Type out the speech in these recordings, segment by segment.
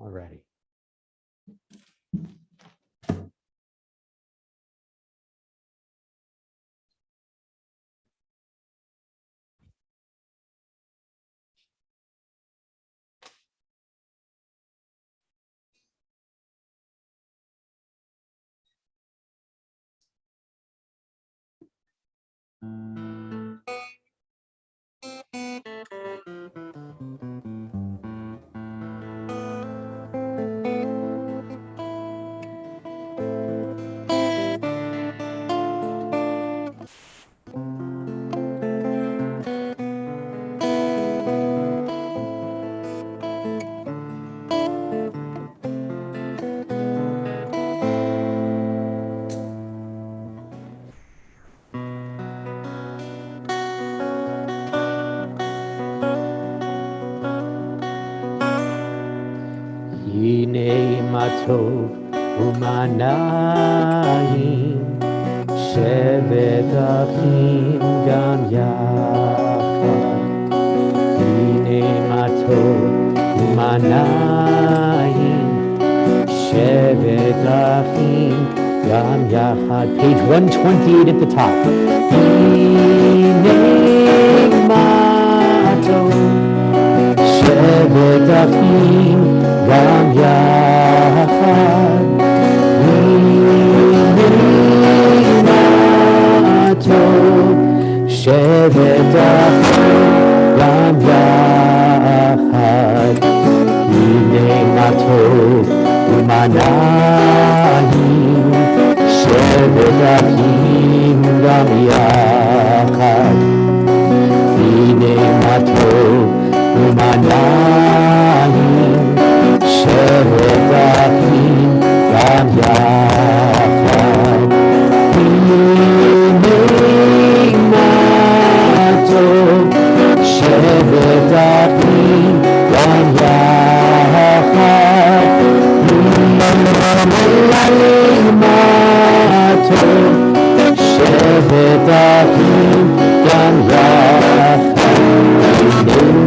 already. טוב ומנעים שבת אחים גם יחד. הנה מה טוב ומנעים שבת אחים גם יחד. Page 128 at the top. הנה מה טוב שבת אחים גם יחד. הנה מה טוב שבת אחים גם יחד. הנה מה טוב ומנעים שבת אחים גם יחד. הנה מה טוב ומנעים שבת אחים גם יחד. הנה מה טוב שבת אחים גם יחד. הנה מה טוב שבת אחים גם יחד.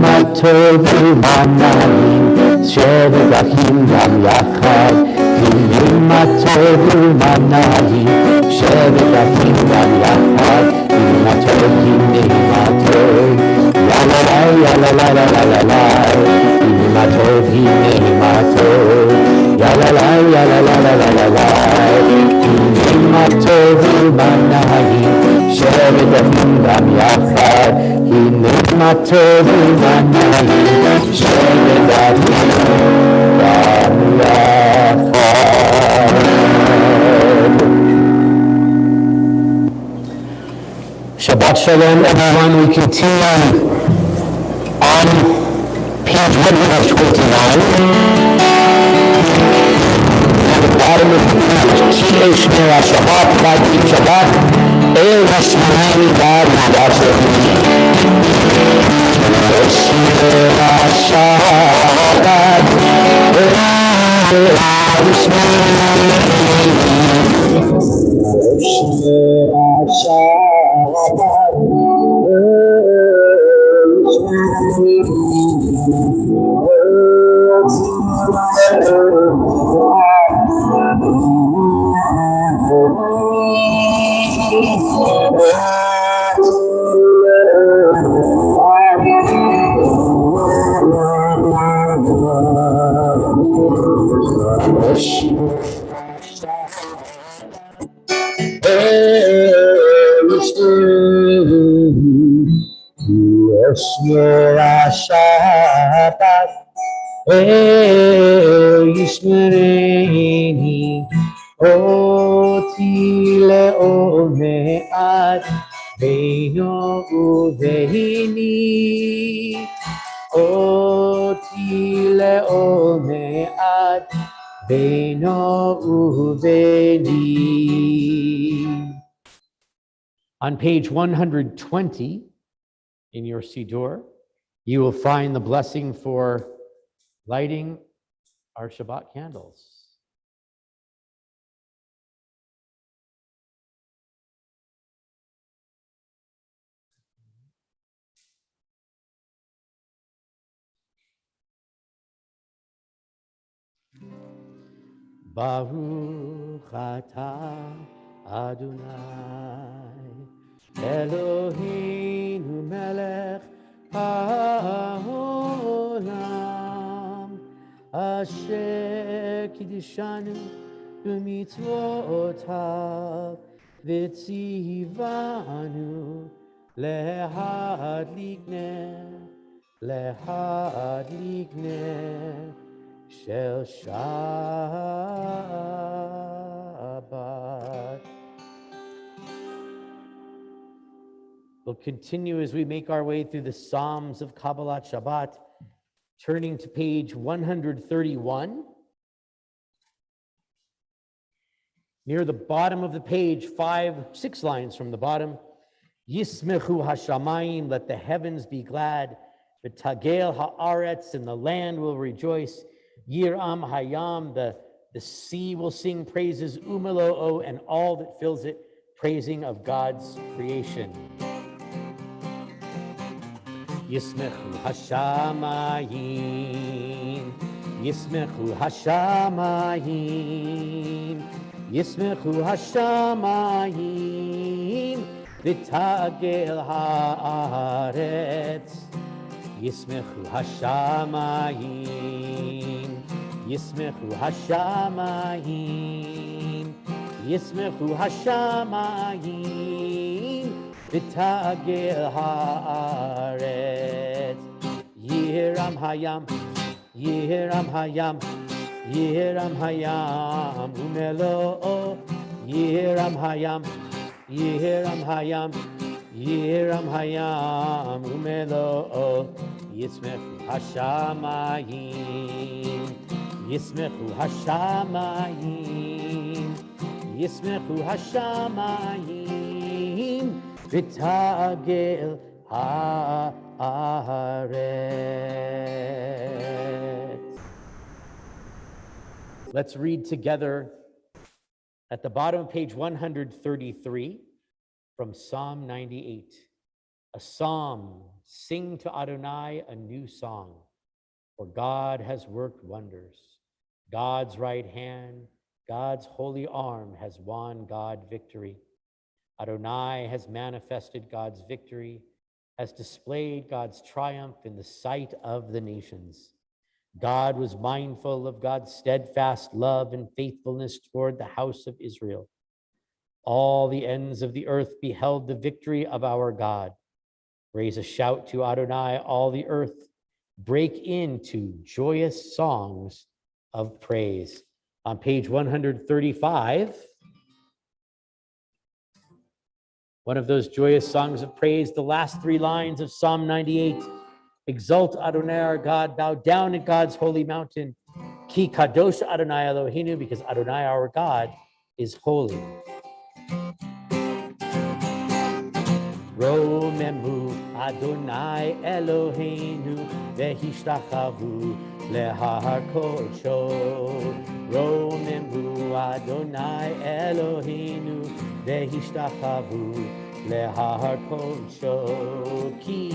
מה טוב ומנעים שבת אחים גם יחד. הנה מה טוב ומנעים שבת אחים גם יחד. הנה מה טוב, הנה מה טוב, יאללה יאללה יאללה יאללה. הנה מה טוב, הנה מה טוב, יאללה יאללה יאללה יאללה. הנה מה טוב ומנעים שבת אחים גם יחד. הנה מה טוב ומנעים שבת אחים גם יחד. Shabbat Shalom, everyone. We continue on page 129. At the bottom of the page, Kiyei Shmira Shabbat, God keep Shabbat, El Hashmarani, God is God's Shmira Shabbat, El Hashmarani, Shmira Shabbat, Shmira Shabbat, Yishmereni oti le'omead beino uveini, oti le'omead beino uveini. On page 120 in your Siddur, you will find the blessing for lighting our Shabbat candles. Baruch atah Adonai Eloheinu melech haolam asher kiddushanu b'mitzvotav v'tzivanu lehadlik ner shel Shabbat. We'll continue as we make our way through the Psalms of Kabbalat Shabbat, turning to page 131. Near the bottom of the page, 6 lines from the bottom, Yismechu hashamayim, let the heavens be glad, v'tagel haaretz, and the land will rejoice, Yiram hayam, the sea will sing praises, umeloo, and all that fills it, praising of God's creation. Yismechu hashamayim, Yismechu hashamayim, Yismechu hashamayim, v'tagel haaretz. Yismechu hashamayim, Yismechu hashamayim, Yismechu hashamayim, v'tagel haaretz. Yiram hayam, Yiram hayam, Yiram hayam, umelo. Yiram hayam, Yiram hayam, Yiram hayam, umelo. Yismechu hashamayim, Yismechu hashamayim, Yismechu hashamayim, v'tagel haaretz. Let's read together at the bottom of page 133 from Psalm 98. A psalm, sing to Adonai a new song, for God has worked wonders. God's right hand, God's holy arm has won God victory. Adonai has manifested God's victory, has displayed God's triumph in the sight of the nations. God was mindful of God's steadfast love and faithfulness toward the house of Israel. All the ends of the earth beheld the victory of our God. Raise a shout to Adonai, all the earth. Break into joyous songs of praise. On page 135, one of those joyous songs of praise, the last 3 lines of Psalm 98. Exalt Adonai our God, bow down at God's holy mountain. Ki kadosh Adonai Eloheinu, because Adonai our God is holy. Romemu Adonai Eloheinu vehishtachavu lehar kodsho. Romemu Adonai Eloheinu vehishtachavu lehar kodsho. Ki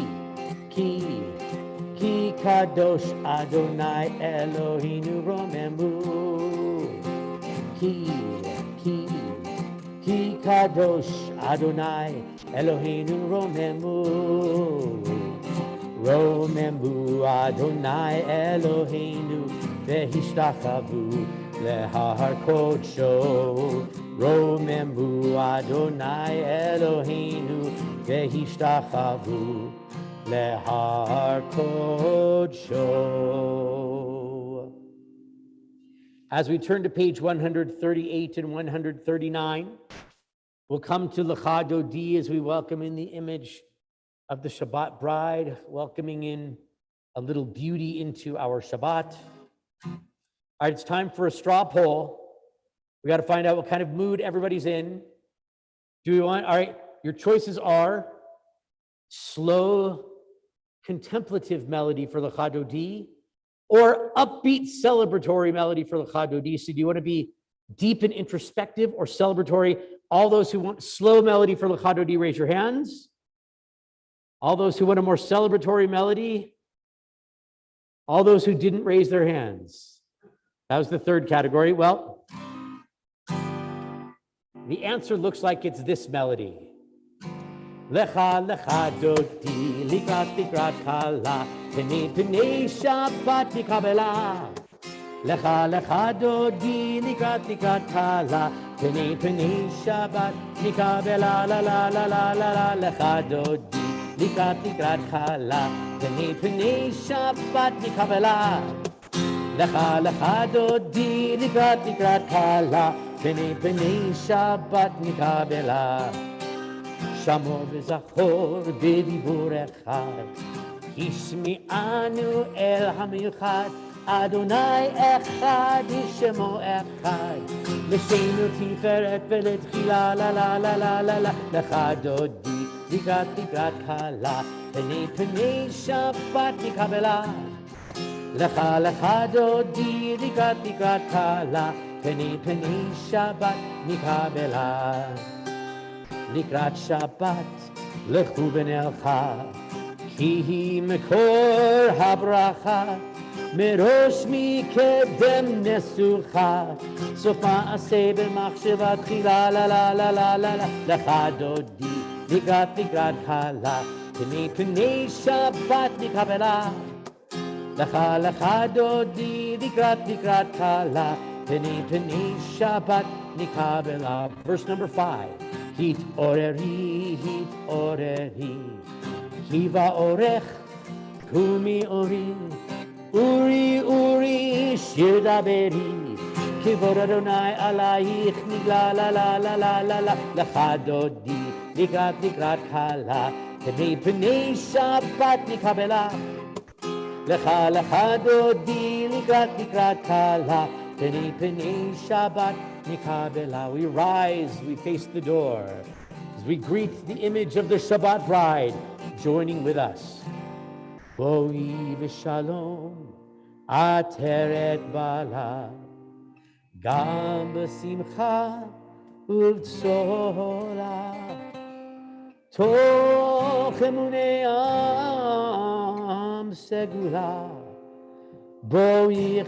kadosh Adonai Eloheinu romemu. Ki kadosh Adonai Eloheinu romemu. Romemu Adonai Eloheinu vehishtachavu lehar kodsho. Romemu Adonai Eloheinu vehishtachavu lehar kodsho. As we turn to page 138 and 139, we'll come to Lecha Dodi as we welcome in the image of the Shabbat bride, welcoming in a little beauty into our Shabbat. All right, it's time for a straw poll. We got to find out what kind of mood everybody's in. Do we want, all right, your choices are slow, contemplative melody for Lecha Dodi, or upbeat celebratory melody for Lecha Dodi. So do you want to be deep and introspective or celebratory? All those who want slow melody for Lecha Dodi, raise your hands. All those who want a more celebratory melody. All those who didn't raise their hands. That was the third category. Well, the answer looks like it's this melody. Lecha lecha dodi likrat likrat kala pnei pnei Shabbat nikabela. Lecha lecha dodi likrat likrat kala pnei pnei Shabbat nikabela la la la la la la. Lecha dodi likrat likrat kala pnei pnei Shabbat nikabela. Lecha lecha dodi likrat likrat kala pnei pnei Shabbat nikabela. Shamor v'zachor b'dibur echad, Hishmi'anu el hamichad, Adonai echad, Shemo echad, L'sheinu tiferet v'letchila la la la la la la, Lecha dodi likrat likrat kala, Pnei pnei Shabbat nikabela. Lecha lecha dodi likrat likrat kala, Pnei pnei Shabbat nikabela. Likrat Shabbat lechu b'nelcha, ki hi mekor habracha, merosh mikedem nesucha, sof ma'aseh b'machsheva tchila la la la la la la. Lecha dodi likrat likrat kala, pnei pnei Shabbat nikabela. Lecha lecha dodi likrat likrat kala, pnei pnei Shabbat nikabela. Verse number 5. Hit oreri, kiva orech, kumi ori, uri, shir daberi, kivod Adonai alayich, nigla la la la la la la, lecha dodi, likrat likrat kala, pnei pnei Shabbat nikabela. Lecha lecha dodi, likrat likrat kala, pnei pnei Shabbat nikabela. We rise, we face the door as we greet the image of the Shabbat bride joining with us. Boi v'shalom ateret bala, gam b'simcha uv'tzola, toch emunei am segula. Boi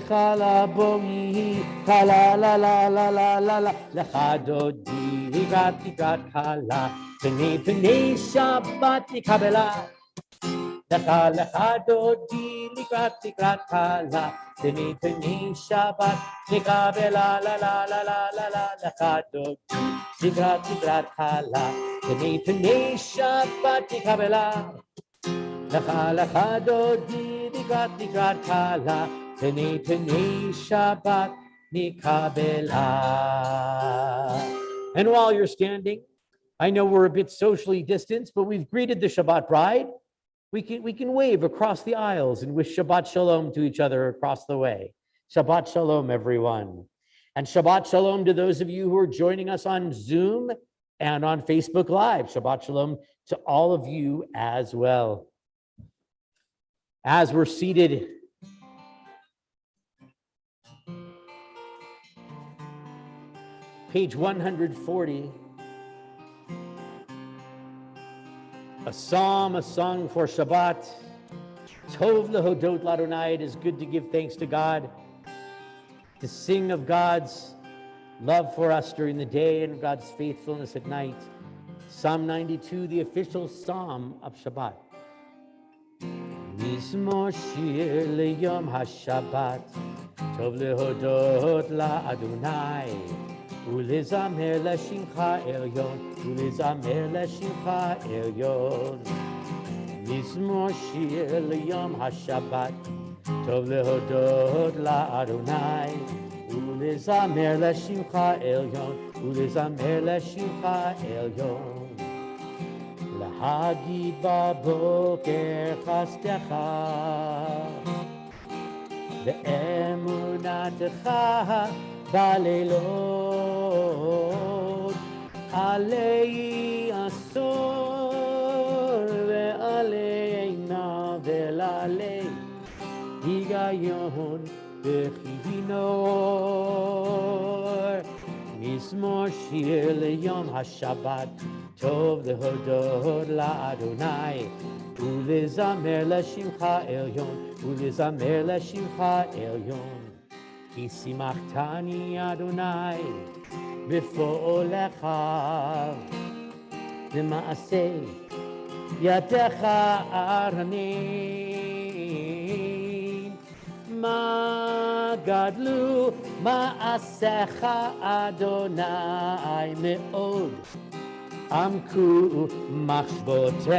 chala la la la la la la. Lecha dodi likrat likrat kala, pnei pnei Shabbat nikabela. Lecha lecha dodi likrat likrat kala, pnei pnei Shabbat nikabela la la la la la la. Lecha dodi likrat likrat kala, pnei pnei Shabbat nikabela. Lecha lecha dodi likrat likrat kala, pnei pnei Shabbat nikabela. And while you're standing, I know we're a bit socially distanced, but we've greeted the Shabbat bride. We can wave across the aisles and wish Shabbat Shalom to each other across the way. Shabbat Shalom, everyone. And Shabbat Shalom to those of you who are joining us on Zoom and on Facebook Live. Shabbat Shalom to all of you as well. As we're seated, page 140, a psalm, a song for Shabbat. Tov lehodot l'Adonai. It is good to give thanks to God, to sing of God's love for us during the day and God's faithfulness at night. Psalm 92, the official psalm of Shabbat. Mizmor shir leyom haShabbat, tov lehodot la'Adonai, ulezamer l'shimcha elyon, ulezamer l'shimcha elyon. Mizmor shir leyom haShabbat, tov lehodot la'Adonai, ulezamer l'shimcha elyon, ulezamer l'shimcha elyon. Lahagid baboker chastecha, ve'emunatecha baleilot, alei asor ve'aleina ve'lalei higayon ve'chivinor. Mizmor shir leyom haShabbat, tov lehodot la'Adonai, ulezamer l'shimcha elyon, ulezamer l'shimcha elyon. כי שימחתני אדוני בפועלך ומעשה ידיך ארני. מה גדלו מעשיך אדוני מאוד, עמקו מחשבותיך.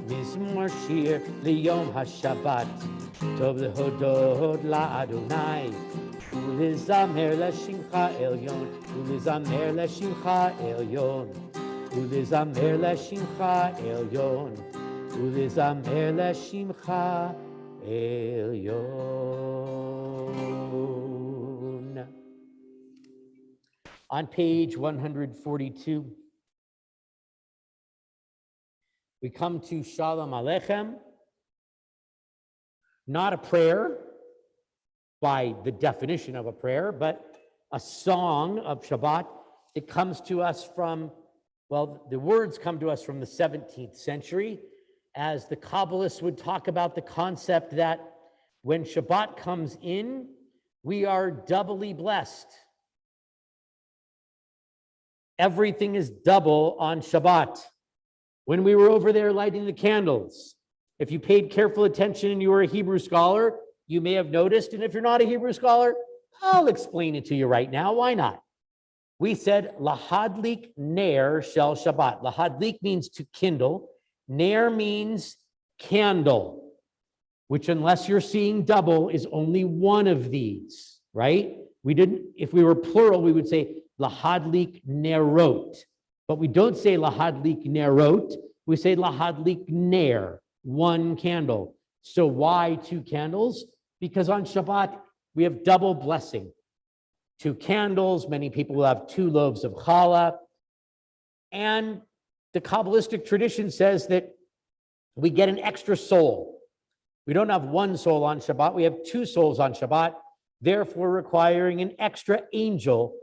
מזמור שיר ליום השבת, טוב להודות לאדוני ולזמר לשמך עליון, ולזמר לשמך עליון, ולזמר לשמך עליון, ולזמר לשמך עליון. On page 142, we come to Shalom Aleichem, not a prayer by the definition of a prayer, but a song of Shabbat. It comes to us from, well, the words come to us from the 17th century, as the Kabbalists would talk about the concept that when Shabbat comes in, we are doubly blessed. Everything is double on Shabbat. When we were over there lighting the candles, if you paid careful attention and you were a Hebrew scholar, you may have noticed, and if you're not a Hebrew scholar, I'll explain it to you right now. Why not? We said, lahadlik ner shel Shabbat. Lahadlik means to kindle. Ner means candle, which unless you're seeing double is only one of these, right? We didn't, if we were plural, we would say lahadlik nerot, but we don't say lahadlik nerot, we say lahadlik ner, one candle. So why two candles? Because on Shabbat, we have double blessing. Two candles, many people will have 2 loaves of challah, and the Kabbalistic tradition says that we get an extra soul. We don't have 1 soul on Shabbat, we have 2 souls on Shabbat, therefore requiring an extra angel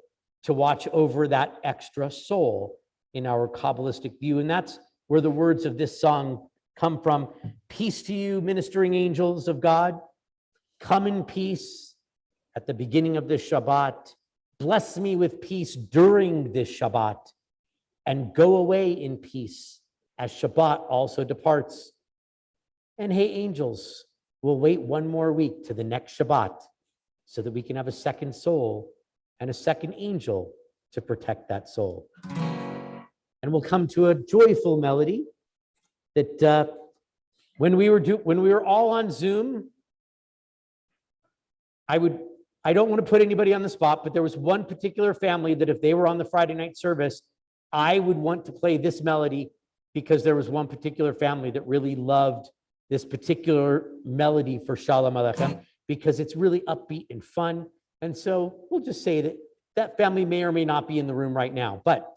to watch over that extra soul in our Kabbalistic view. And that's where the words of this song come from. Peace to you, ministering angels of God. Come in peace at the beginning of this Shabbat. Bless me with peace during this Shabbat, and go away in peace as Shabbat also departs. And hey, angels, we'll wait 1 more week to the next Shabbat so that we can have a second soul and a second angel to protect that soul. And we'll come to a joyful melody that when we were all on Zoom, I don't want to put anybody on the spot, but there was one particular family that if they were on the Friday night service, I would want to play this melody, because there was one particular family that really loved this particular melody for Shalom Aleichem, because it's really upbeat and fun. And so we'll just say that that family may or may not be in the room right now, but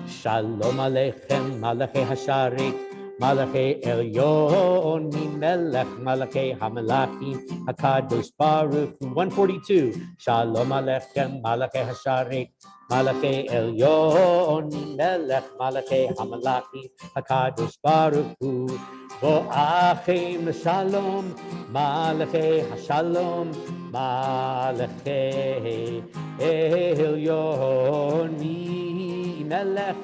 Shalom Aleichem, Malachei Hasharet, Malachei Elyon, Melech, Malachei Hamelachim, HaKadosh Baruch Hu. 142. Shalom Aleichem, Malachei Hasharet, Malachei Elyon, Melech, Malachei Hamelachim, HaKadosh Baruch Hu. Bo'achim Shalom, Malachei Hashalom, Malachei Elyon, Melech,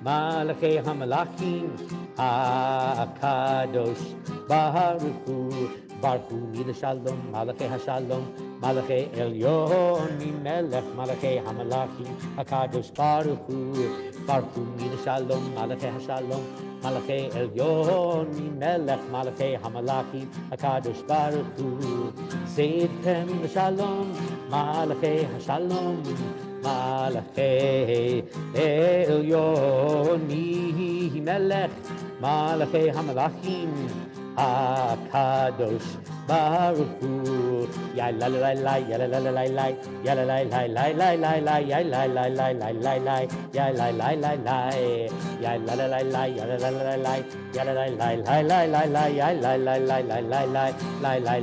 Malachei Hamelachim, HaKadosh Baruch Hu. Baruch Hu Mila Shalom, Malachei Hashalom, Malachei Elyon, Melech, Malachei Hamelachim, HaKadosh Baruch Hu. Baruch Hu Mila Shalom, Malachei Hashalom, Malachei Elyon, Melech, Malachei Hamelachim, HaKadosh Baruch Hu. Seidchem Shalom, Malachei Hashalom, Malachei Elyon, Melech, Malachei Hamelachim, HaKadosh Baruch Hu. Ya la la la, ya la la la la, ya la la la la la la la, ya la la la la la la, ya la la la la, ya la la la la, ya la la la la, ya la la la la la la la, ya la la la la la la, la la la la la, la la la la la, la la la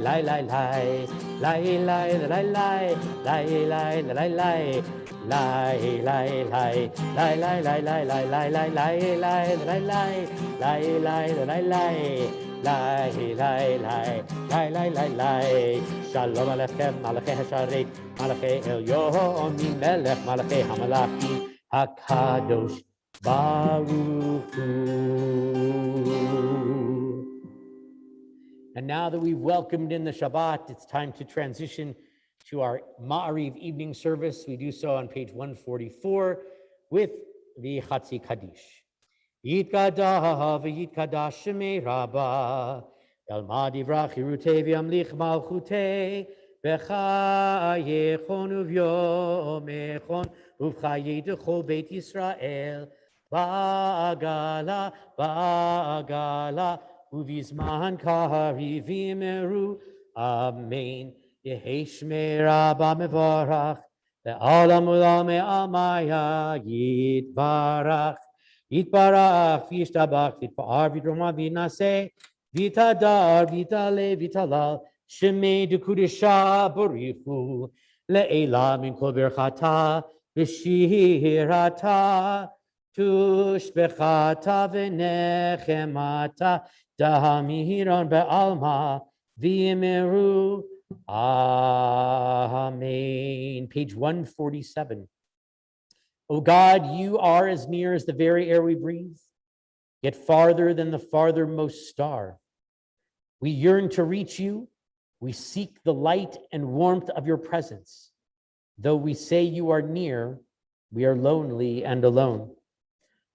la la. Lai lai lai lai lai lai lai lai lai lai lai lai lai lai lai lai lai lai, lai, lai, lai, lai, lai, lai. Shalom Alechem, Malachei Hasharet, Malachei Elyon, Melech, Malachei Hamalachim, HaKadosh Baruch Hu. And now that we've welcomed in the Shabbat, it's time to transition to our Ma'ariv evening service. We do so on page 144 with the Chatzi Kaddish. Yitkadav Yitkadash Shemei Rabbah Yalmad Yivrach Yerutei V'yamlich Malchutei V'chayechon Uvyomechon Uv'chayei D'chol Beit Yisrael Ba'agala Ba'agala Uvizman Kari V'yimeru Amen. Yehei Shmei Rabbah Mevarach Ve'alam Ulam Me'almaya Yitbarach Yitbarach V'yishtabach V'yitpa'ar V'yidroma V'yinaseh V'yitadar V'yitale V'yitalal Shemei D'Kudesha Barichu Le'ela Min Kol Birchata V'shirata Tushbechata V'nechemata Dahamiron Be'alma V'yimeru Amen. Page 147. O God, you are as near as the very air we breathe, yet farther than the farthermost star. We yearn to reach you. We seek the light and warmth of your presence. Though we say you are near, we are lonely and alone.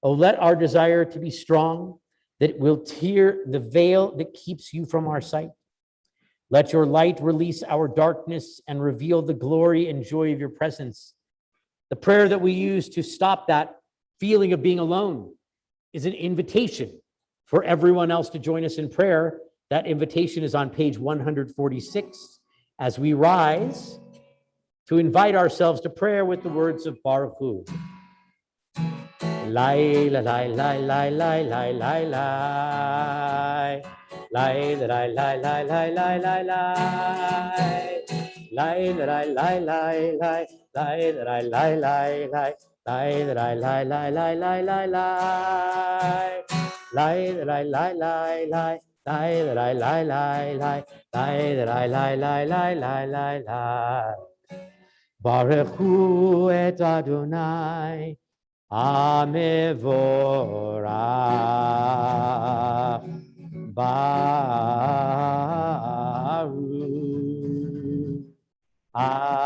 Oh, let our desire to be strong, that it will tear the veil that keeps you from our sight. Let your light release our darkness and reveal the glory and joy of your presence. The prayer that we use to stop that feeling of being alone is an invitation for everyone else to join us in prayer. That invitation is on page 146 as we rise to invite ourselves to prayer with the words of Baruch Hu. Lai, la, lai, lai, lai, lai, lai, lai, lai. Lai, la, lai, lai, lai, lai, lai, lai, lai. Lai, la, lai, lai, lai, lai. Lai, la, lai, lai, lai, lai. Lai, la, lai, lai, lai, lai, lai, lai, lai. Lai, la, lai, lai, lai, lai. Lai, la, lai, lai, lai, lai. Lai, la, lai, lai, lai, lai, lai, lai, lai. Baruch Hu et Adonai Amevorach Baruch Adonai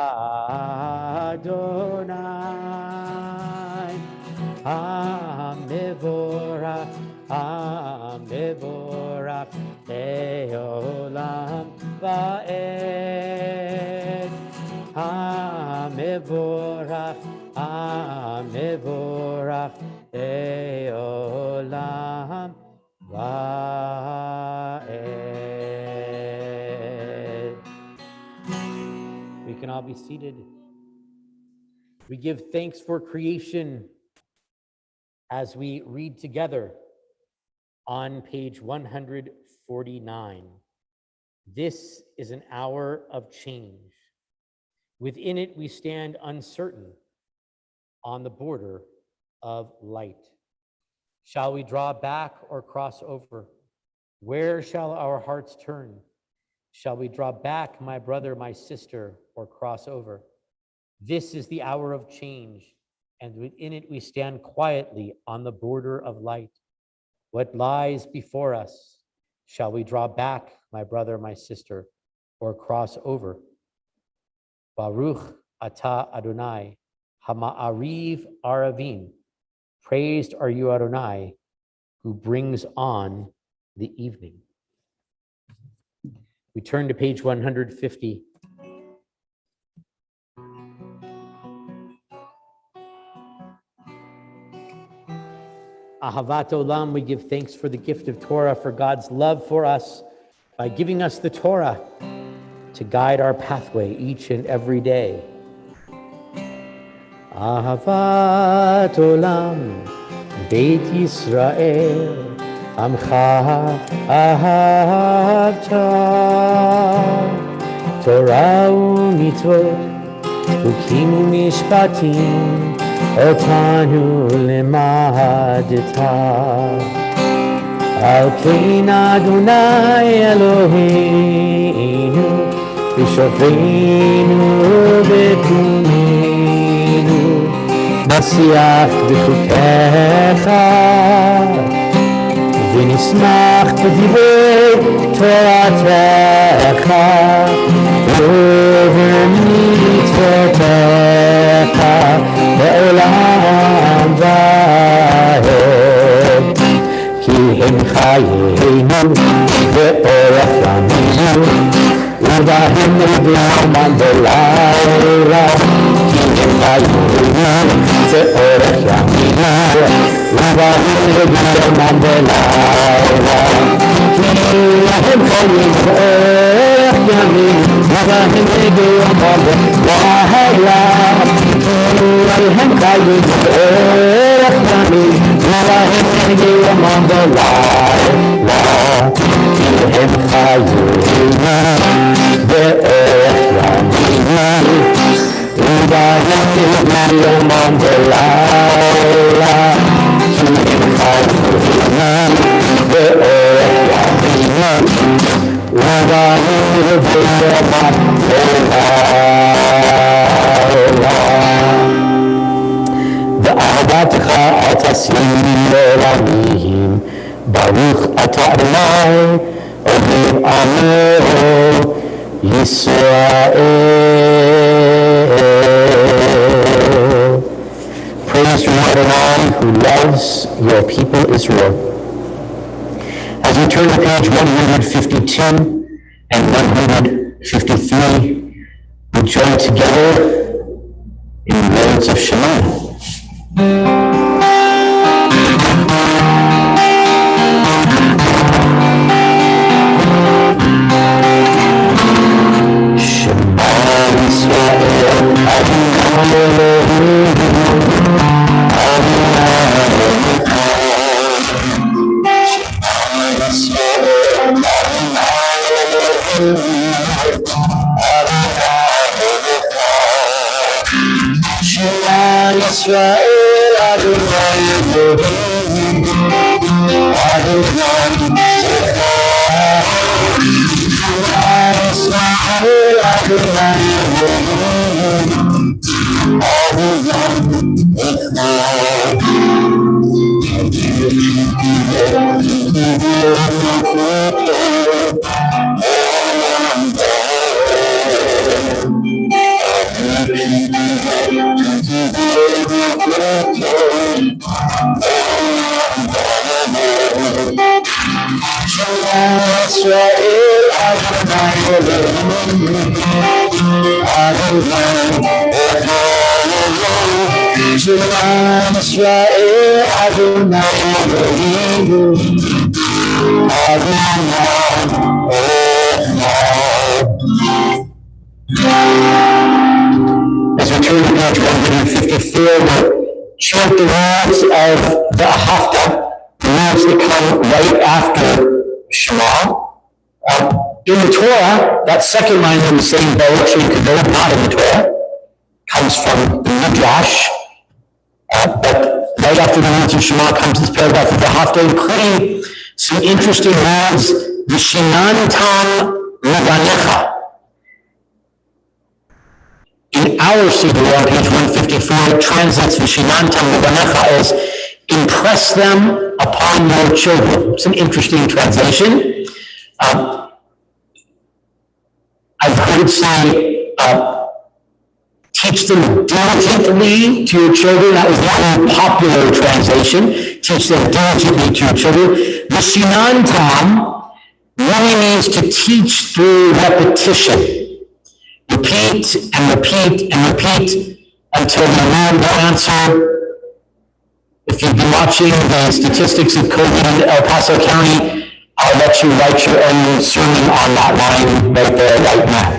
Amevorach Amevorach Leolam Va'ed Amevorach Amevorach Leolam Va'ed. We can all be seated. We give thanks for creation as we read together on page 149. This is an hour of change. Within it, we stand uncertain on the border of light. Shall we draw back or cross over? Where shall our hearts turn? Shall we draw back, my brother, my sister, or cross over? This is the hour of change, and within it we stand quietly on the border of light. What lies before us? Shall we draw back, my brother, my sister, or cross over? Baruch atah Adonai, hama'ariv aravim. Praised are you, Adonai, who brings on the evening. We turn to page 150. Ahavat Olam, we give thanks for the gift of Torah, for God's love for us by giving us the Torah to guide our pathway each and every day. Ahavat Olam, Beit Yisrael, Amcha Ahavta, Torah u'mitzvot, Chukim u'mishpatim, Otanu limadta. Al Kein Adonai Eloheinu B'Shofreinu B'Tumeinu Nasiach B'Chukecha V'Nismach B'Divrei Toratecha U'V'Mitzvotecha Le'olam Va'ed Ki Hem Chayeinu Ve'orach Yameinu U'Bahem Ne'Yom V'Layla Ki Hem Chayeinu Ve'orach Yameinu U'Bahem Ne'Yom V'Layla Ki Hem Chayeinu Ve'orach Yameinu U'Bahem Ne'Yom V'Layla Hem Chayeinu Ve'orach Yameinu U'Bahem Ne'Yom V'Layla Ki Hem Chayeinu Ve'orach Yameinu U'Bahem Ne'Yom V'Layla Ki Hem Chayeinu Ve'orach Yameinu U'Bahem Ne'Yom V'Layla V'ahadatcha atasim le'olamim Baruch ata Adonai Ohev Amo Yisrael. Praise you, Adonai, who loves your people Israel. As we turn to page 152 and 153, we join together in the words of Shema. Shema Yisrael, Adonai Eloheinu, Adonai Shema Yisrael, Adonai Eloheinu, Adonai Yisrael, Adonai As we turn to page 154, we'll chant the words of the Ahafta, the words that come right after Shema. In the Torah, that second line in the same boat, not in the Torah, comes from the Midrash, but right after the words of Shema comes this paragraph of the Ahafta, including some interesting words, Vishinantam Levanecha. In our Siddur on page 154, it translates Vishinantam Levanecha as impress them upon your children. It's an interesting translation. I've heard it say, teach them diligently to your children. That was not a popular translation. Teach them diligently to your children. Vishinantam really means to teach through repetition. Repeat and repeat and repeat until the man will answer. If you've been watching the statistics of COVID in El Paso County, I'll let you write your own sermon on that line right there, right now.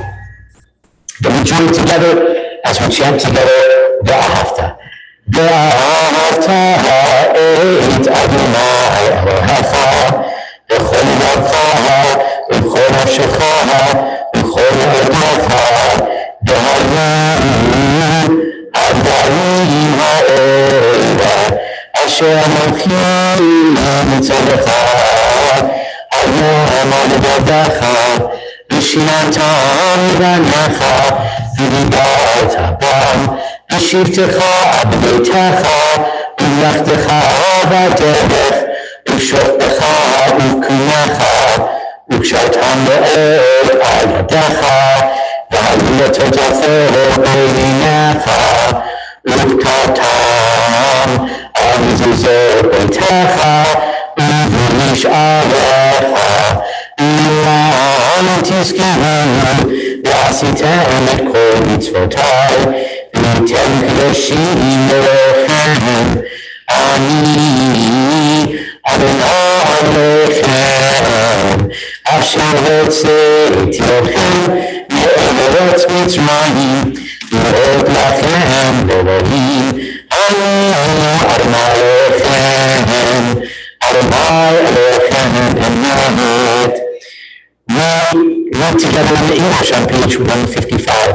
But we join together as we chant together the Ahafta. The Ahafta et Adonai Elohecha b'chol levavecha b'chol nafshecha b'chol moedecha v'hayu הדברים האלה אשר אנוכי מצדך ונשינתם בניך ודיברת בם בשבתך בביתך ובמלאכתך בדרך ובשוכבך ובקומך וקשרתם מאוד על ידך והיו לתותפות בימינך וכתבתם על מזוזות ביתך ובמשעריך למען תזכרו ועשיתם את כל מצוותיי והייתם קדושים אלוהיכם אני אדוני אלוהיכם אשר הוצאתי אתכם מארץ מצרים להיות לכם אלוהים אני אדוני אלוהיכם אדוני אלוהיכם אמת. Read together in the English on page 155.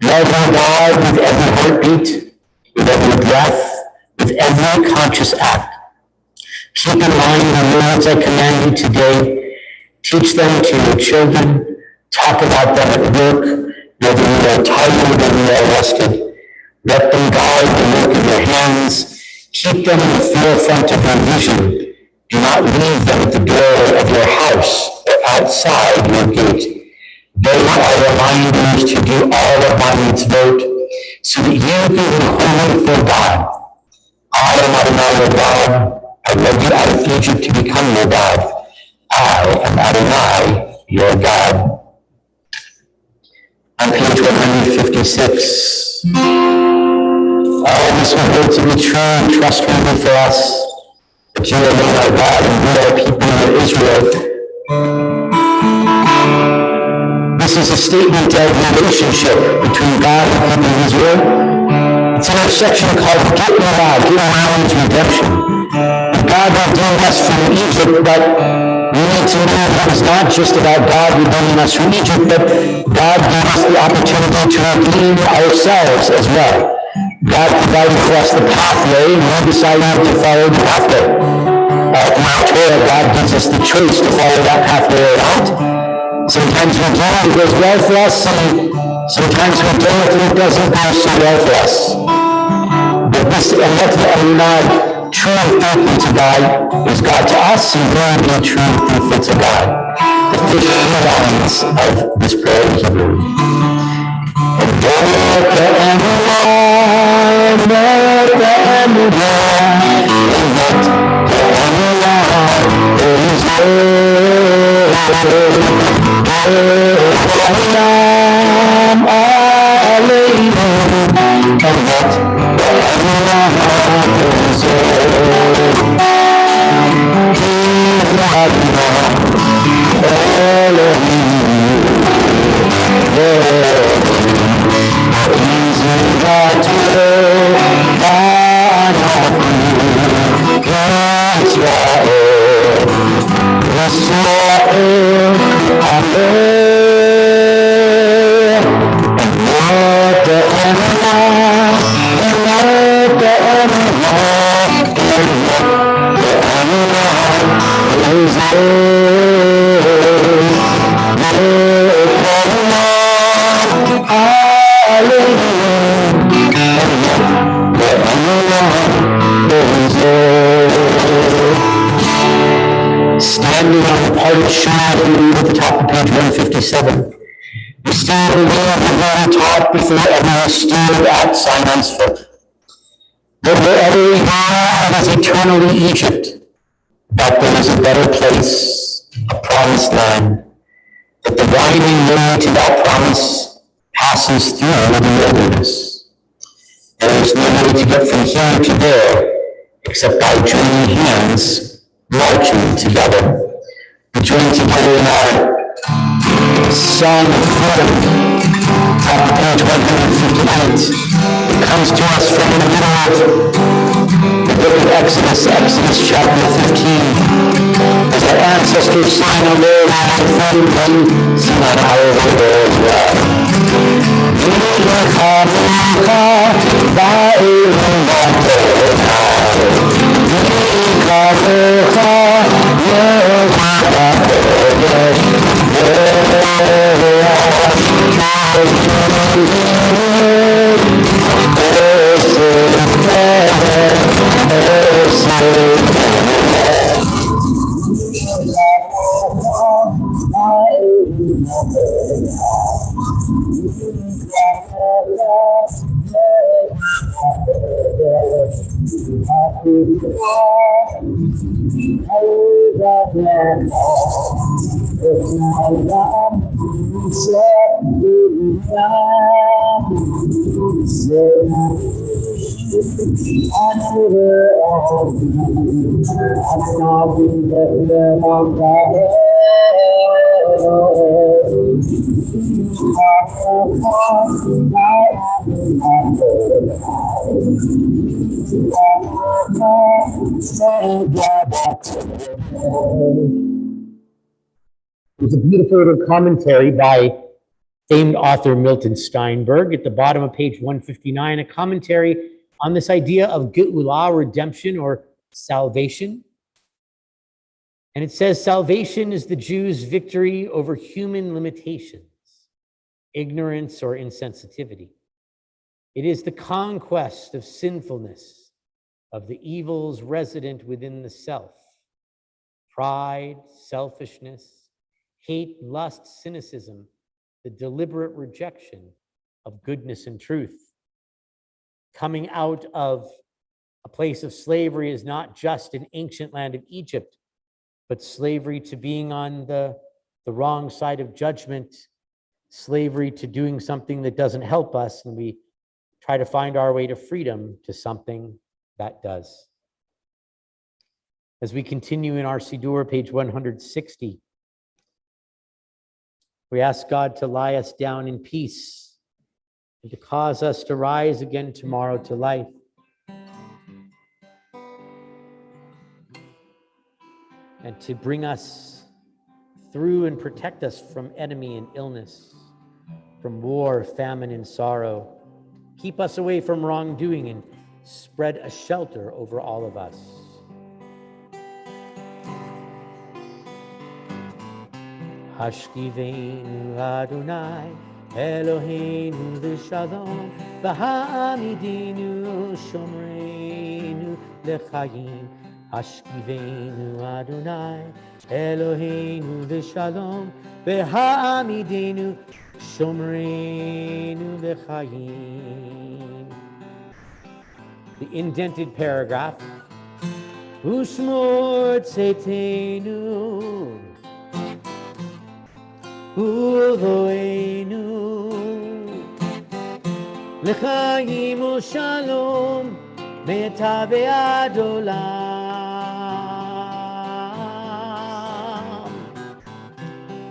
Love our God with every heartbeat, with every breath, with every conscious act. Keep in mind the words I command you today. Teach them to your children. Talk about them at work, whether you are tired or whether you are rested. Let them guide the work of your hands. Keep them in the forefront of your vision. Do not leave them at the door of your house or outside your gate. They are reminders to do all of my mitzvot, so that you can be holy for God. I am Adonai your God. I led you out of Egypt to become your God. I am Adonai your God. On page 156, all this will hold to be true and trustworthy for us. But you alone are God, and we are people of Israel. This is a statement of relationship between God and the people of Israel. It's in our section called Get Around means redemption. God redeemed us from Egypt, but we need to know that it's not just about God redeeming us from Egypt, but God gave us the opportunity to redeem ourselves as well. God provided for us the pathway, and we decided to follow the pathway. In our Torah, God gives us the choice to follow that pathway or not. Sometimes we do it, it goes well for us, and sometimes we don't, and it doesn't go so well for us. But this, and let the not true and faithful to God is God to us, and we will be true and faithful to God. The 15 lines of this prayer in Hebrew. Standing on the parted shore, we read at the top of page 157. We stand believe that we were taught before ever stood at Sinai's foot. That wherever we go, it is eternally Egypt. But there is a better place, a promised land. That the winding road to that promise passes through the wilderness. There is no way to get from here to there except by joining hands, marching together. We join together in our Song of Freedom, top of page 158. It comes to us from the middle of the book of Exodus chapter 15. As our ancestors sang on their land of freedom, we sing on our way as well. Yeah. There's a beautiful little commentary by famed author Milton Steinberg at the bottom of page 159, a commentary on this idea of Geulah, redemption or salvation. And it says, salvation is the Jews' victory over human limitations, ignorance, or insensitivity. It is the conquest of sinfulness, of the evils resident within the self, pride, selfishness, hate, lust, cynicism, the deliberate rejection of goodness and truth. Coming out of a place of slavery is not just an ancient land of Egypt, but slavery to being on the wrong side of judgment, slavery to doing something that doesn't help us, and we try to find our way to freedom, to something that does. As we continue in our Siddur, page 160, we ask God to lie us down in peace and to cause us to rise again tomorrow to life. And to bring us through and protect us from enemy and illness, from war, famine, and sorrow. Keep us away from wrongdoing and spread a shelter over all of us. Hashkiveinu Adonai Eloheinu v'shalom v'ha'amidinu shomreinu l'chayim. Hashkiveinu Adonai Eloheinu v'shalom v'ha'amidinu shomreinu l'chayim. The indented paragraph. Ushmor tzeteinu Uvoenu L'chaim u'shalom Me'ata ve'ad olam.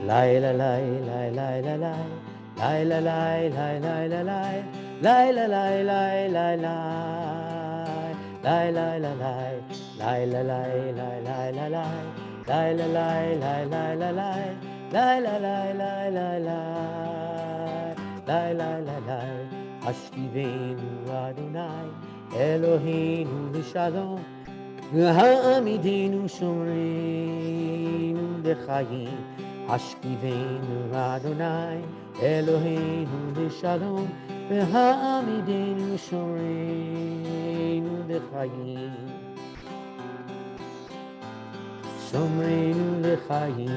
Laila laila laila laila laila laila laila laila laila laila laila laila laila laila laila laila La la la la la la la la la la. Hashkiveinu Adonai Eloheinu v'shalom v'ha'amidinu shomreinu l'chayim. Hashkiveinu Adonai Eloheinu v'shalom v'ha'amidinu shomreinu l'chayim. Shomreinu l'chayim.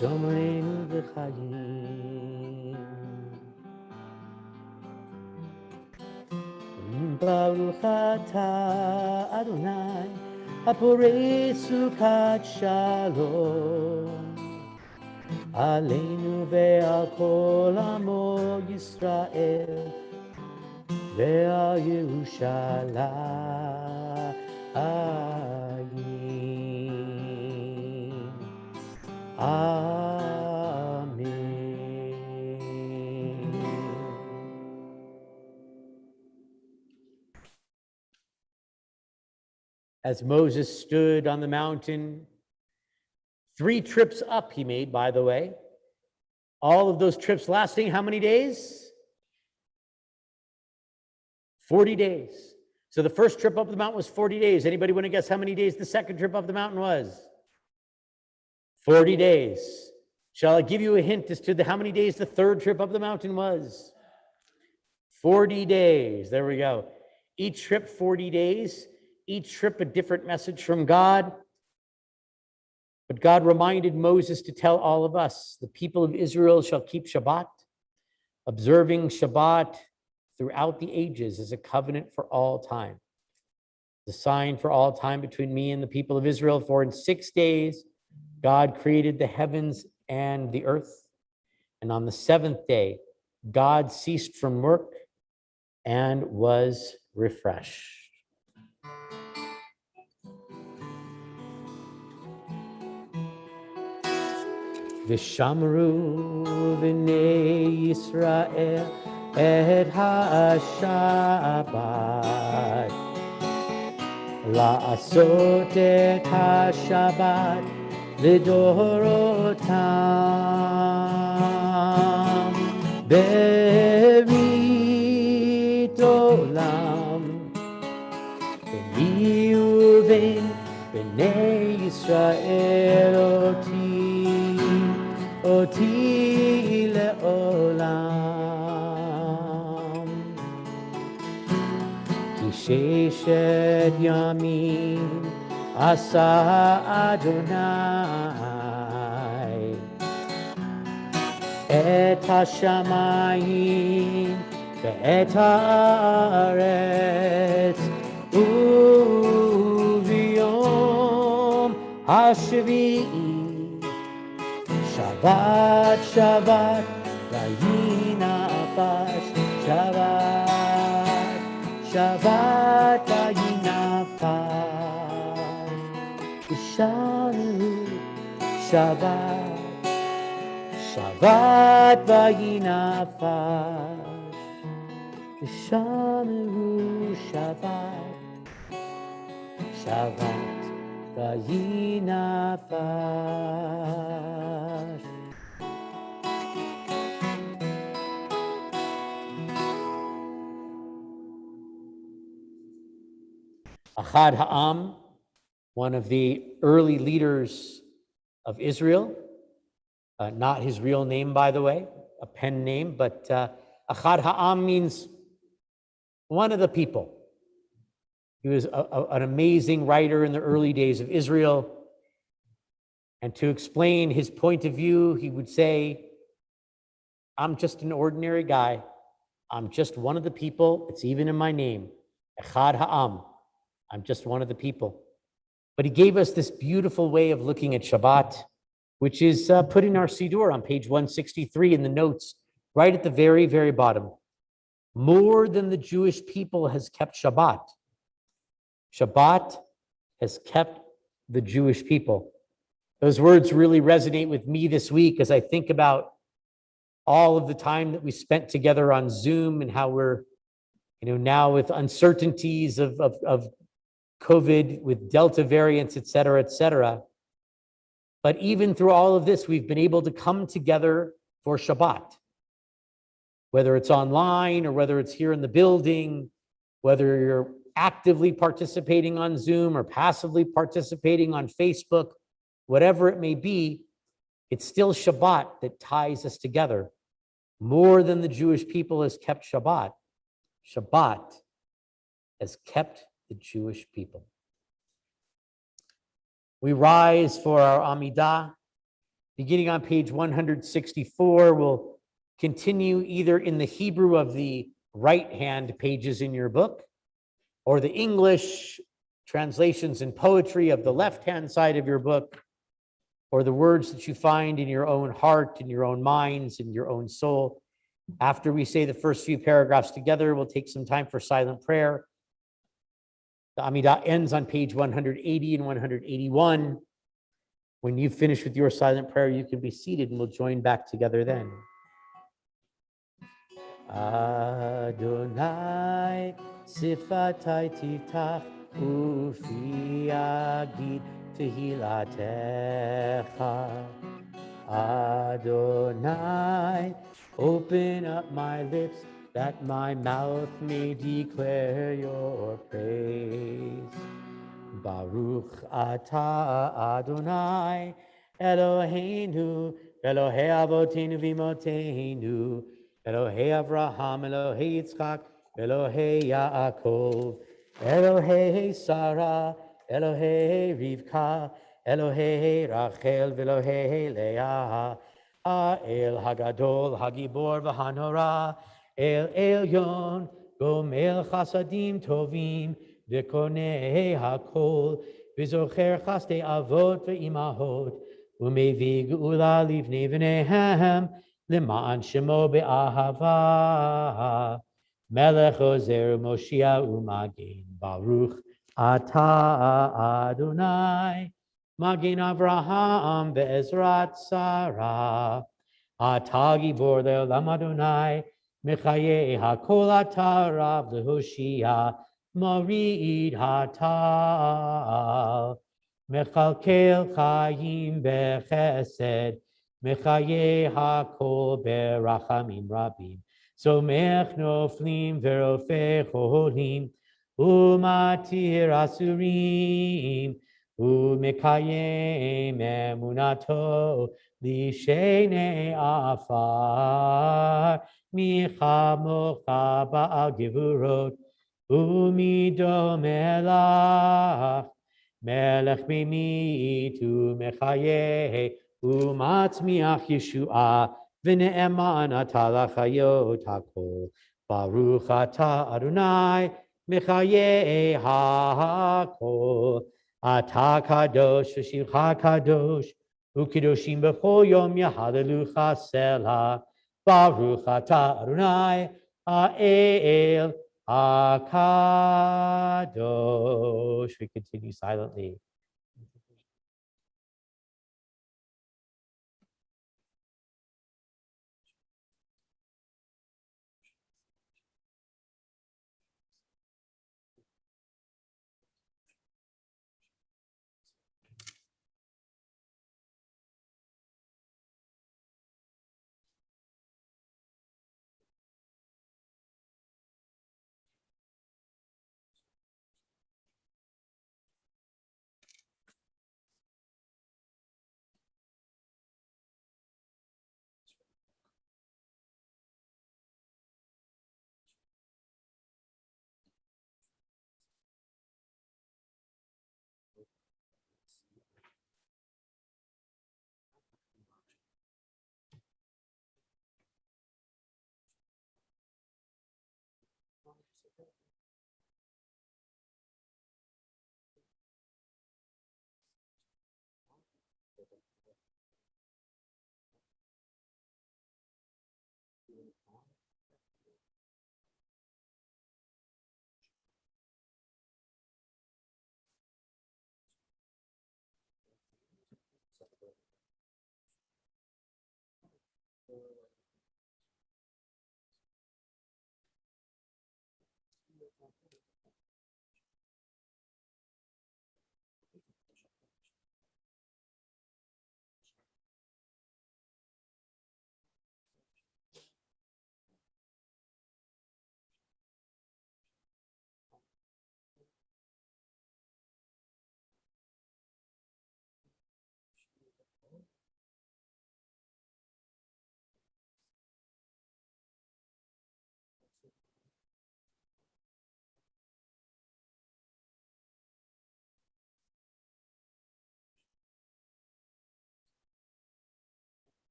Shomreinu l'chayim. Baruch atah Adonai haporei sukat shalom aleinu ve'al kol amo Yisrael ve'al Yerushalayim. Amen. As Moses stood on the mountain, 3 trips up he made, by the way. All of those trips lasting how many days? 40 days. So the first trip up the mountain was 40 days. Anybody want to guess how many days the second trip up the mountain was? 40 days. Shall I give you a hint as to how many days the third trip up the mountain was? 40 days. There we go. Each trip 40 days. Each trip a different message from God. But God reminded Moses to tell all of us, the people of Israel shall keep Shabbat. observing Shabbat throughout the ages is a covenant for all time. The sign for all time between me and the people of Israel. For in 6 days, God created the heavens and the earth. And on the seventh day, God ceased from work and was refreshed. Vishamru v'nei Yisrael et ha-Shabbat la'asot et ha-Shabbat lidorotam berit olam v'ni uven b'nei Yisrael oti le'olam ki sheshet yamim asa Adonai et hashamayim ve'et haaretz uviyom hashvi'i Shabbat, Shabbat, vayinafash, Shabbat, Shabbat, vayinafash, V'shamu, Shabbat, Shabbat, vayinafash, V'shamu, Shabbat, Shabbat, vayinafash. Achad Ha'am, one of the early leaders of Israel, not his real name, by the way, a pen name, but Achad Ha'am means one of the people. He was an amazing writer in the early days of Israel. And to explain his point of view, he would say, I'm just an ordinary guy. I'm just one of the people. It's even in my name, Echad Ha'am. I'm just one of the people. But he gave us this beautiful way of looking at Shabbat, which is put in our Siddur on page 163 in the notes, right at the very, very bottom. More than the Jewish people has kept Shabbat. Shabbat has kept the Jewish people. Those words really resonate with me this week as I think about all of the time that we spent together on Zoom and how we're, now with uncertainties of COVID, with Delta variants, et cetera, et cetera. But even through all of this, we've been able to come together for Shabbat, whether it's online or whether it's here in the building, whether you're actively participating on Zoom or passively participating on Facebook, whatever it may be, it's still Shabbat that ties us together. More than the Jewish people has kept Shabbat, Shabbat has kept the Jewish people. We rise for our Amidah. Beginning on page 164, we'll continue either in the Hebrew of the right-hand pages in your book, or the English translations and poetry of the left-hand side of your book, or the words that you find in your own heart, in your own minds, in your own soul. After we say the first few paragraphs together, we'll take some time for silent prayer. The Amidah ends on page 180 and 181. When you finish with your silent prayer, you can be seated and we'll join back together then. Adonai sifatai titach ufi agid tehilatecha. Adonai, open up my lips that my mouth may declare your praise. Baruch atah Adonai, Eloheinu, Elohei Avotenu v'Imotenu, Elohei Avraham, Elohei Yitzchak, Elohei Yaakov, Elohei Sarah, Elohei Rivka, Elohei Rachel, Elohei Leah, האל הגדול, הגיבור והנורא, אל עליון, גומל חסדים טובים, וקונה הכל, וזוכר חסדי אבות ואימהות, ומביא גאולה לבני בניהם, למען שמו באהבה. מלך עוזר ומושיע ומגן, ברוך אתה אדוני, מגן אברהם בעזרת שרה. אתה גיבור לעולם אדוני, מחיי הכל אתה רב להושיע, מוריד הטל. מכלכל חיים בחסד, מחיי הכל ברחמים רבים. סומך נופלים ורופא חולים, ומתיר אסורים, ומקיים אמונתו לשני עפר. מי כמוך בעל גבורות, ומדומה לך, מלך ממית ומחיה, ומצמיח ישועה, ונאמן אתה לחיות הכל. ברוך אתה אדוני, מחיי הכל. אתה קדוש ושמך קדוש, וקדושים בכל יום יהללוך סלה. ברוך אתה אדוני, האל הקדוש. We continue silently.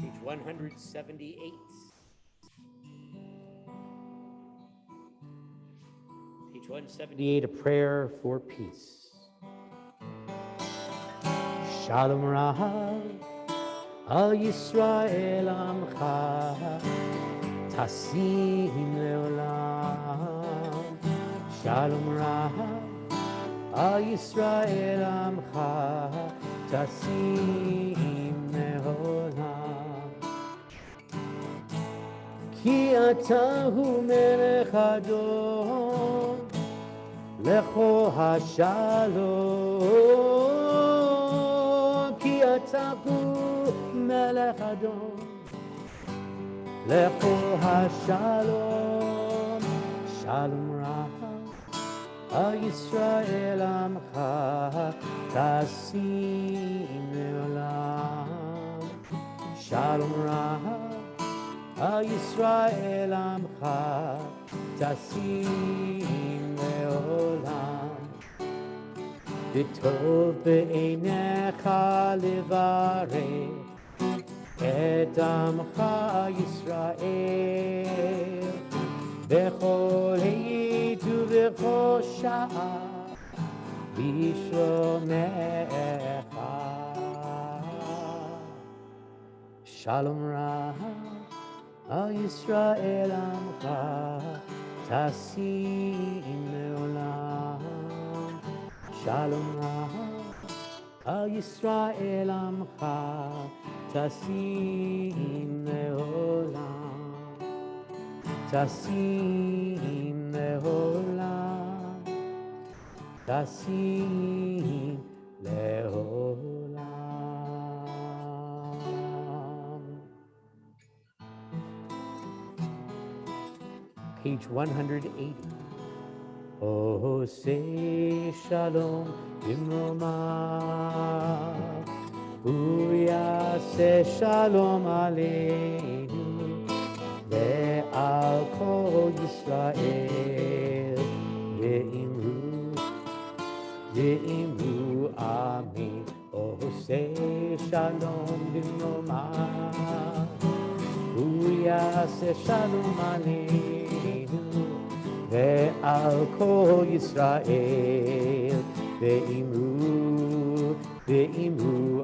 Page 178. Page 178, a prayer for peace. Shalom Rav, al Yisrael amcha, tasim leolam. Shalom Rav, al Yisrael amcha, tasim leolam. כי אתה הוא מלך אדום, לכו השלום. כי אתה הוא מלך אדום, לכו השלום. שלום רב על ישראל עמך, תשים לעולם. שלום רב על ישראל עמך, תשים לעולם. וטוב בעיניך לברך את עמך ישראל, בכל עת ובכל שעה בשלומך. שלום רב על ישראל עמך, תשים לעולם. שלום רב על ישראל עמך, תשים לעולם. תשים לעולם. תשים לעולם. Page 180. עושה שלום במרומיו, הוא יעשה שלום עלינו ועל כל ישראל, ואמרו אמן. עושה שלום במרומיו, הוא יעשה שלום עלינו ועל כל ישראל, ואמרו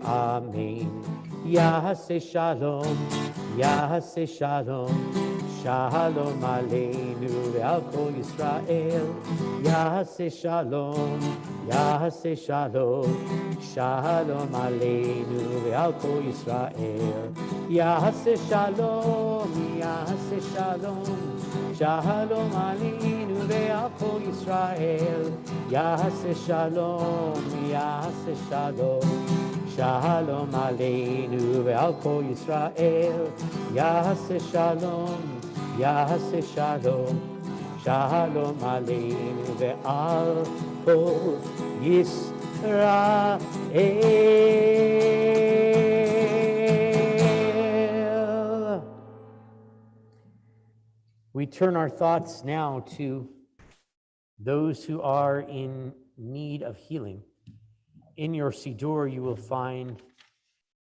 אמן. יעשה שלום, יעשה שלום, שלום עלינו ועל כל ישראל. יעשה שלום, יעשה שלום, שלום עלינו ועל כל ישראל. יעשה שלום, יעשה שלום, שלום עלינו ועל כל ישראל. יעשה שלום, יעשה שלום, שלום עלינו ועל כל ישראל. יעשה שלום, יעשה שלום, שלום עלינו ועל כל ישראל. We turn our thoughts now to those who are in need of healing. In your Siddur, you will find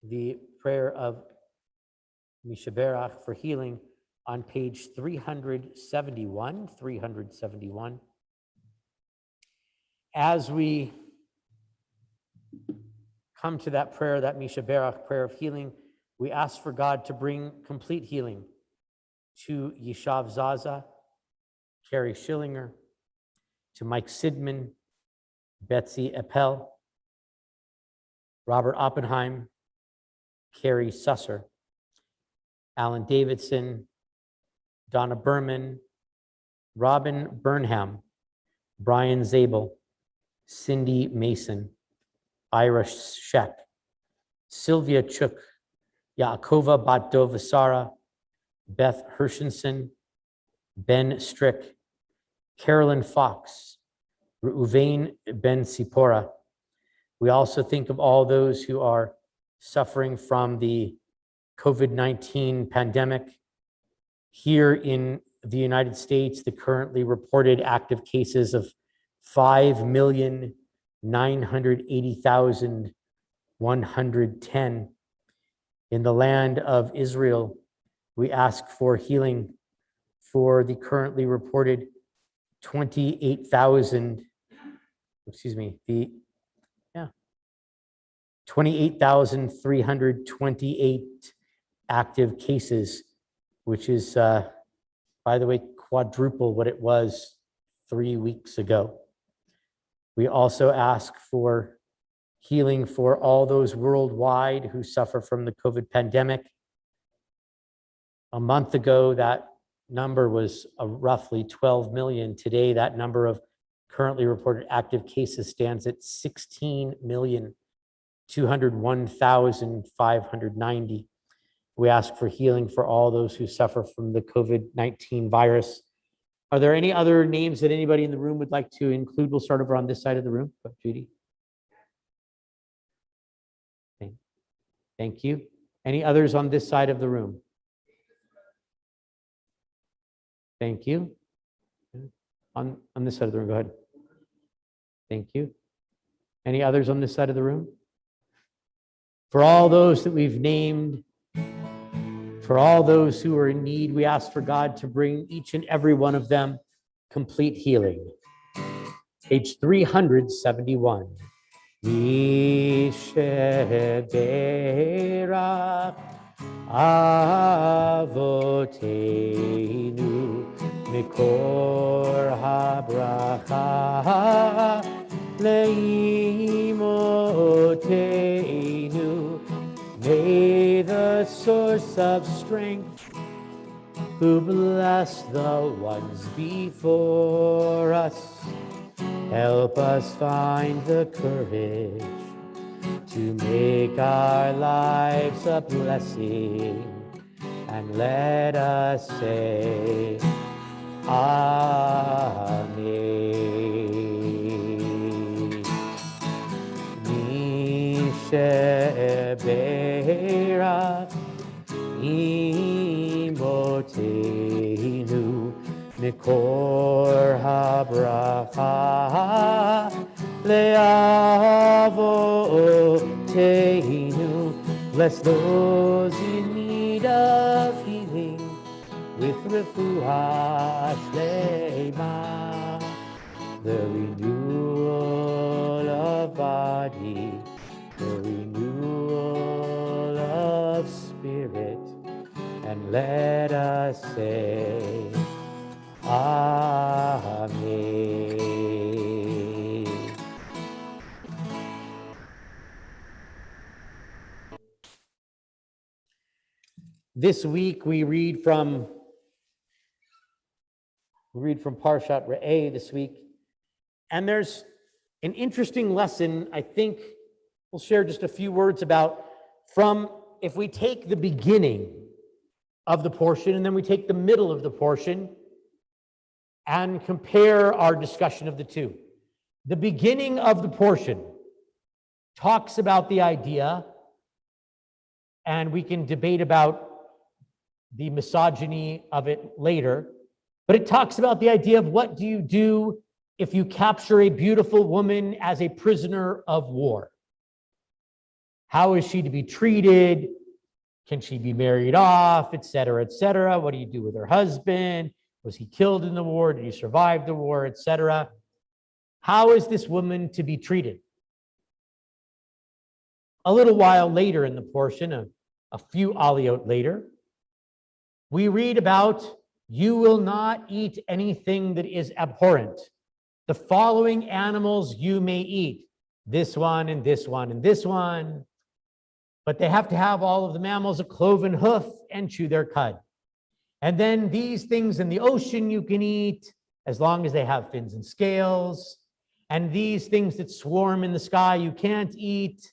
the prayer of Mishaberach for healing on page 371. As we come to that prayer, that Mishaberach prayer of healing, we ask for God to bring complete healing to Yishav Zaza, Carrie Schillinger, to Mike Sidman, Betsy Appel, Robert Oppenheim, Carrie Susser, Alan Davidson, Donna Berman, Robin Burnham, Brian Zabel, Cindy Mason, Ira Sheck, Sylvia Chuk, Yaakova Bat-Dovasara, Beth Hershenson, Ben Strick, Carolyn Fox, Reuven Ben Sipora. We also think of all those who are suffering from the COVID-19 pandemic. Here in the United States, the currently reported active cases of 5,980,110. In the land of Israel, we ask for healing for the currently reported 28,328 active cases, which is, by the way, quadruple what it was 3 weeks ago. We also ask for healing for all those worldwide who suffer from the COVID pandemic. A month ago, that number was roughly 12 million. Today, that number of currently reported active cases stands at 16,201,590. We ask for healing for all those who suffer from the COVID-19 virus. Are there any other names that anybody in the room would like to include? We'll start over on this side of the room. Judy. Thank you. Any others on this side of the room? Thank you. On this side of the room, go ahead. Thank you. Any others on this side of the room? For all those that we've named, for all those who are in need, we ask for God to bring each and every one of them complete healing. Page 371. Yishebera Avotenu Mikor Habracha Leimotenu. May the source of strength who bless the ones before us help us find the courage to make our lives a blessing, and let us say Amen. Nishebera imotenu mikor habracha leavotenu. Bless those in need of healing with refuah shlema, the renewal of body, the renewal of spirit, and let us say Amen. This week we read from Parshat Re'eh this week, and there's an interesting lesson. I think we'll share just a few words about if we take the beginning of the portion and then we take the middle of the portion and compare our discussion of the two. The beginning of the portion talks about the idea, and we can debate about the misogyny of it later, but it talks about the idea of what do you do if you capture a beautiful woman as a prisoner of war? How is she to be treated? Can she be married off, et cetera, et cetera? What do you do with her husband? Was he killed in the war? Did he survive the war, et cetera? How is this woman to be treated? A little while later in the portion, a few aliot later, we read about, you will not eat anything that is abhorrent. The following animals you may eat, this one and this one and this one, but they have to have all of the mammals a cloven hoof and chew their cud. And then these things in the ocean you can eat as long as they have fins and scales. And these things that swarm in the sky you can't eat.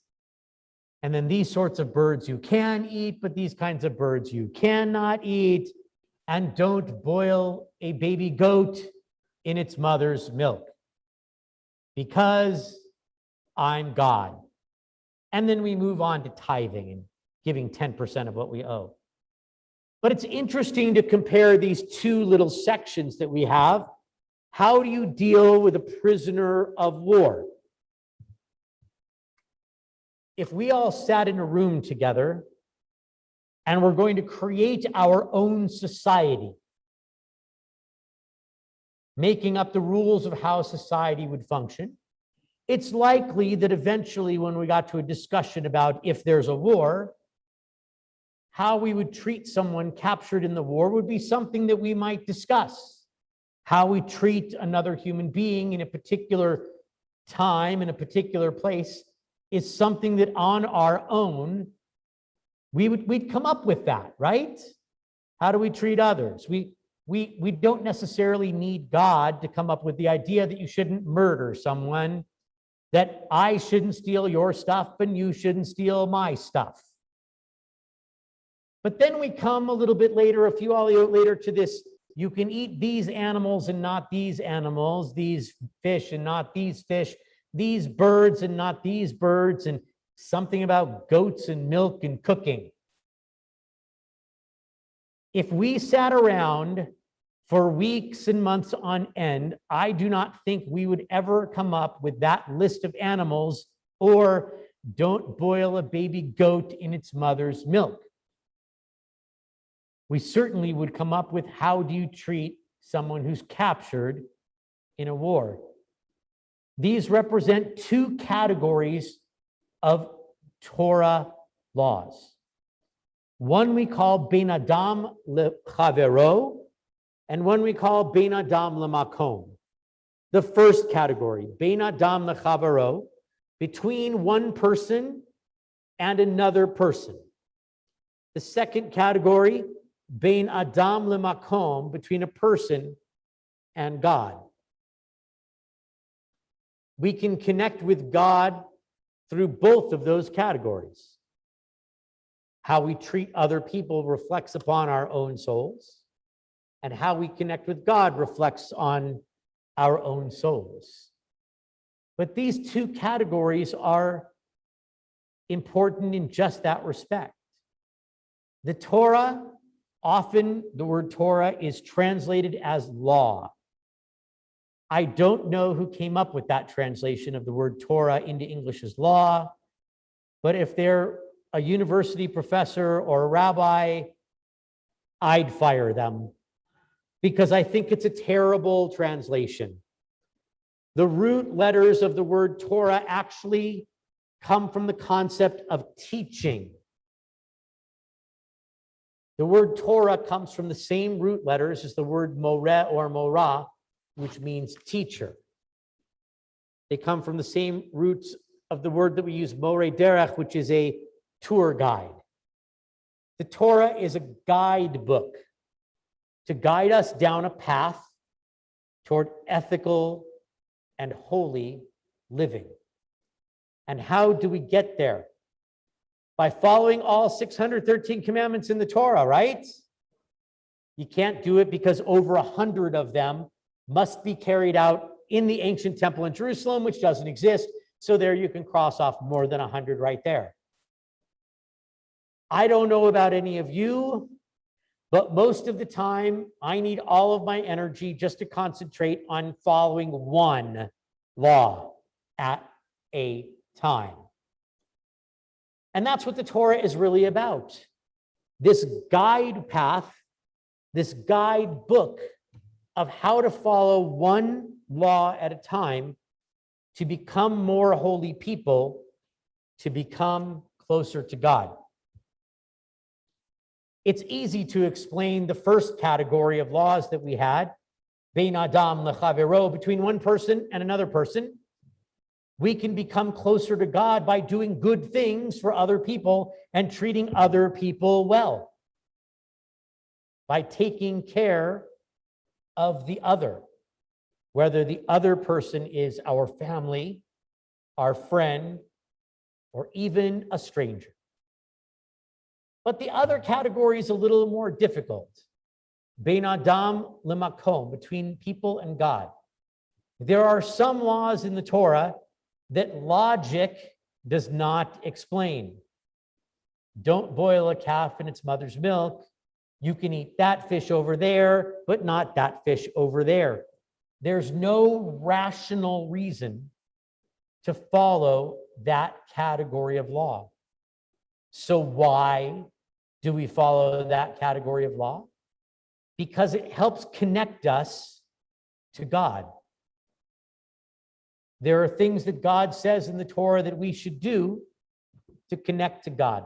And then these sorts of birds you can eat, but these kinds of birds you cannot eat. And don't boil a baby goat in its mother's milk, because I'm God. And then we move on to tithing and giving 10% of what we owe. But it's interesting to compare these two little sections that we have. How do you deal with a prisoner of war? If we all sat in a room together and we're going to create our own society, making up the rules of how society would function, it's likely that eventually when we got to a discussion about if there's a war, how we would treat someone captured in the war would be something that we might discuss. How we treat another human being in a particular time, in a particular place, is something that on our own, we'd come up with that, right? How do we treat others? we don't necessarily need God to come up with the idea that you shouldn't murder someone, that I shouldn't steal your stuff and you shouldn't steal my stuff. But then we come a little bit later, a few aliyot later, to this: you can eat these animals and not these animals, these fish and not these fish, these birds and not these birds, and something about goats and milk and cooking. If we sat around for weeks and months on end, I do not think we would ever come up with that list of animals, or don't boil a baby goat in its mother's milk. We certainly would come up with, how do you treat someone who's captured in a war? These represent two categories of Torah laws. One we call Ben Adam Lechavero, and one we call Ben Adam Lemakom. The first category, Ben Adam Lechavero, between one person and another person. The second category, Ben Adam Lemakom, between a person and God. We can connect with God through both of those categories. How we treat other people reflects upon our own souls, and how we connect with God reflects on our own souls. But these two categories are important in just that respect. The Torah, often the word Torah is translated as law. I don't know who came up with that translation of the word Torah into English as law, but if they're a university professor or a rabbi, I'd fire them, because I think it's a terrible translation. The root letters of the word Torah actually come from the concept of teaching. The word Torah comes from the same root letters as the word moreh or morah, which means teacher. They come from the same roots of the word that we use, moreh derech, which is a tour guide. The Torah is a guidebook to guide us down a path toward ethical and holy living. And how do we get there? By following all 613 commandments in the Torah, right? You can't do it because over 100 of them must be carried out in the ancient temple in Jerusalem, which doesn't exist. So there you can cross off more than 100 right there. I don't know about any of you, but most of the time I need all of my energy just to concentrate on following one law at a time. And that's what the Torah is really about. This guide path, this guide book of how to follow one law at a time to become more holy people, to become closer to God. It's easy to explain the first category of laws that we had, Ben Adam Lechavero, between one person and another person. We can become closer to God by doing good things for other people and treating other people well, by taking care of the other, whether the other person is our family, our friend, or even a stranger. But the other category is a little more difficult. Ben Adam Lemakom, between people and God. There are some laws in the Torah that logic does not explain. Don't boil a calf in its mother's milk. You can eat that fish over there, but not that fish over there. There's no rational reason to follow that category of law. So why do we follow that category of law? Because it helps connect us to God. There are things that God says in the Torah that we should do to connect to God.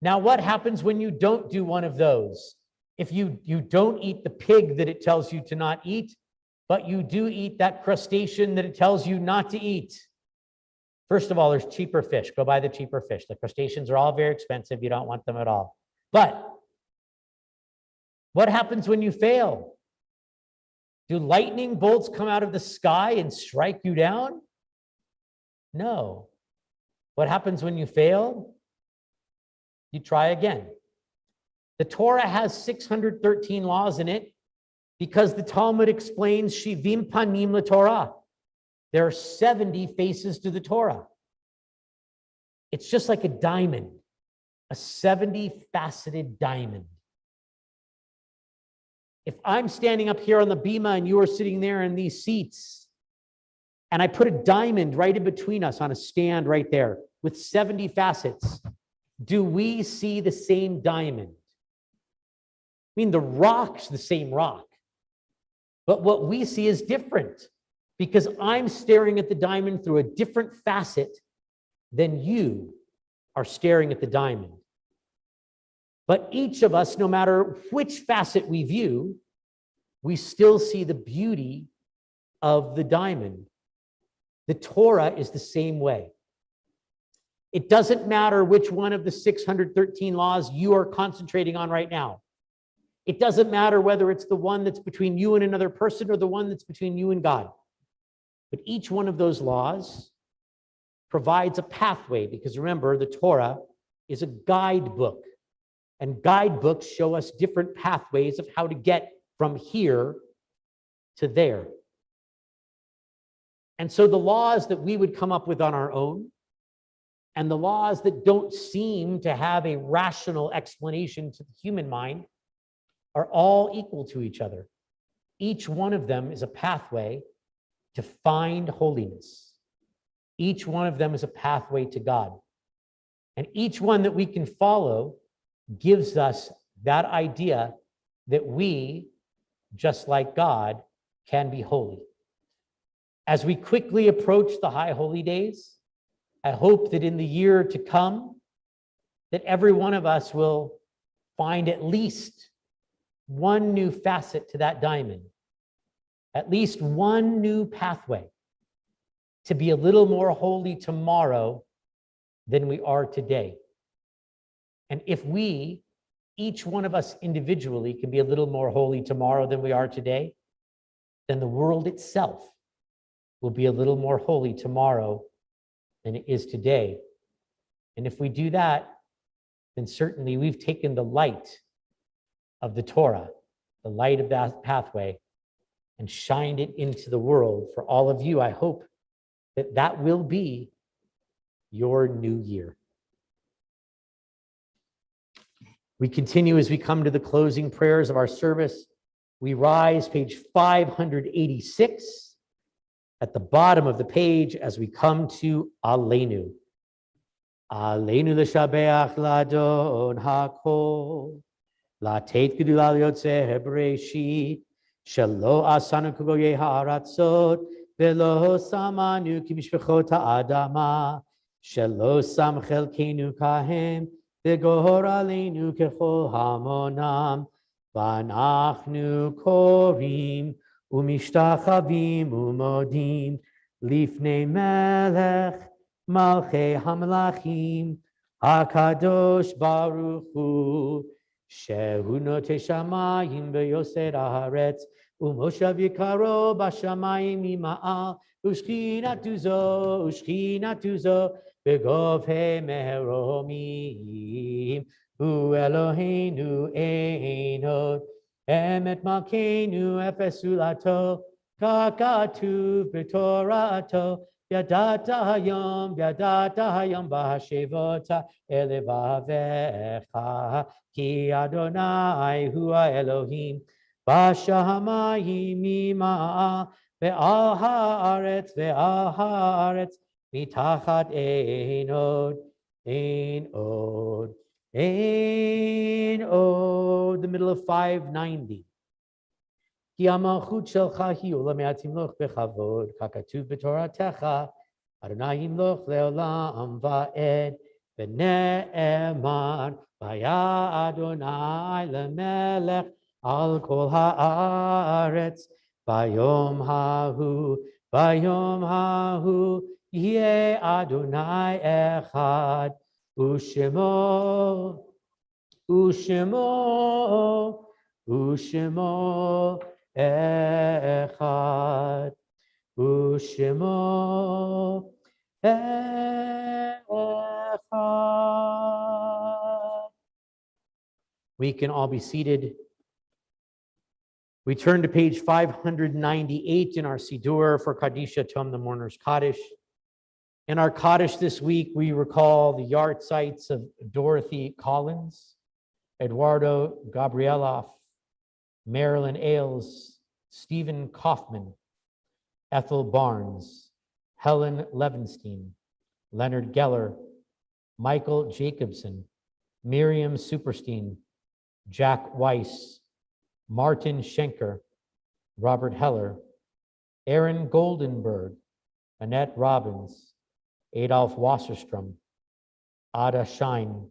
Now, what happens when you don't do one of those? If you don't eat the pig that it tells you to not eat, but you do eat that crustacean that it tells you not to eat. First of all, there's cheaper fish. Go buy the cheaper fish. The crustaceans are all very expensive. You don't want them at all. But What happens when you fail? Do lightning bolts come out of the sky and strike you down? No. What happens when you fail? You try again. The Torah has 613 laws in it because the Talmud explains Shivim Panim LaTorah. There are 70 faces to the Torah. It's just like a diamond, a 70-faceted diamond. If I'm standing up here on the bima and you are sitting there in these seats, and I put a diamond right in between us on a stand right there with 70 facets, do we see the same diamond? I mean, the rock's the same rock, but what we see is different because I'm staring at the diamond through a different facet than you are staring at the diamond. But each of us, no matter which facet we view, we still see the beauty of the diamond. The Torah is the same way. It doesn't matter which one of the 613 laws you are concentrating on right now. It doesn't matter whether it's the one that's between you and another person or the one that's between you and God. But each one of those laws provides a pathway because remember, the Torah is a guidebook. And guidebooks show us different pathways of how to get from here to there. And so the laws that we would come up with on our own and the laws that don't seem to have a rational explanation to the human mind are all equal to each other. Each one of them is a pathway to find holiness. Each one of them is a pathway to God. And each one that we can follow gives us that idea that we, just like God, can be holy. As we quickly approach the high holy days, I hope that in the year to come, that every one of us will find at least one new facet to that diamond, at least one new pathway to be a little more holy tomorrow than we are today. And if we, each one of us individually, can be a little more holy tomorrow than we are today, then the world itself will be a little more holy tomorrow than it is today. And if we do that, then certainly we've taken the light of the Torah, the light of that pathway, and shined it into the world for all of you. I hope that that will be your new year. We continue as we come to the closing prayers of our service. We rise, page 586, at the bottom of the page as we come to Aleinu. Aleinu l'shabeach ladon hakol, latet gedula liyotzeh bereshit, shelo asanu kugoye haratzot, velo samanu kimishpechot ha'adama, shelo sam chelkenu kahem, v'gohor aleinu kechol hamonam, v'anachnu korim, umishtachavim umodim, lifnei melech, malchei hamelachim, hakadosh baruch hu, shehu notei shamayim v'yoser haaretz, umoshav yikaro b'shamayim ima'al, ushchinatu zo, begovhei meromim, hu Eloheinu einod, emet malkeinu efesulato, kakatuv b'torato, yadata hayom b'hashevota elevavecha, ki Adonai hu Elohim, b'shamayim ima'al, ve'al haaretz, mitachat einod, the middle of 590. Ki amalchut shelcha hi olam yatzimloch bechavod, kakatuv b'toratecha, Adonai yimloch leolam va'ed, v'ne'emar, v'ya Adonai lemelech al kol haaretz, v'yom hahu, yeh Adonai echad, Ushemo, Ushemo echad. Ushemo echad. We can all be seated. We turn to page 598 in our Siddur for Kadisha Tom, the Mourner's Kaddish. In our Kaddish this week, we recall the yard sites of Dorothy Collins, Eduardo Gabrieloff, Marilyn Ailes, Stephen Kaufman, Ethel Barnes, Helen Levenstein, Leonard Geller, Michael Jacobson, Miriam Superstein, Jack Weiss, Martin Schenker, Robert Heller, Aaron Goldenberg, Annette Robbins, Adolf Wasserstrom, Ada Schein,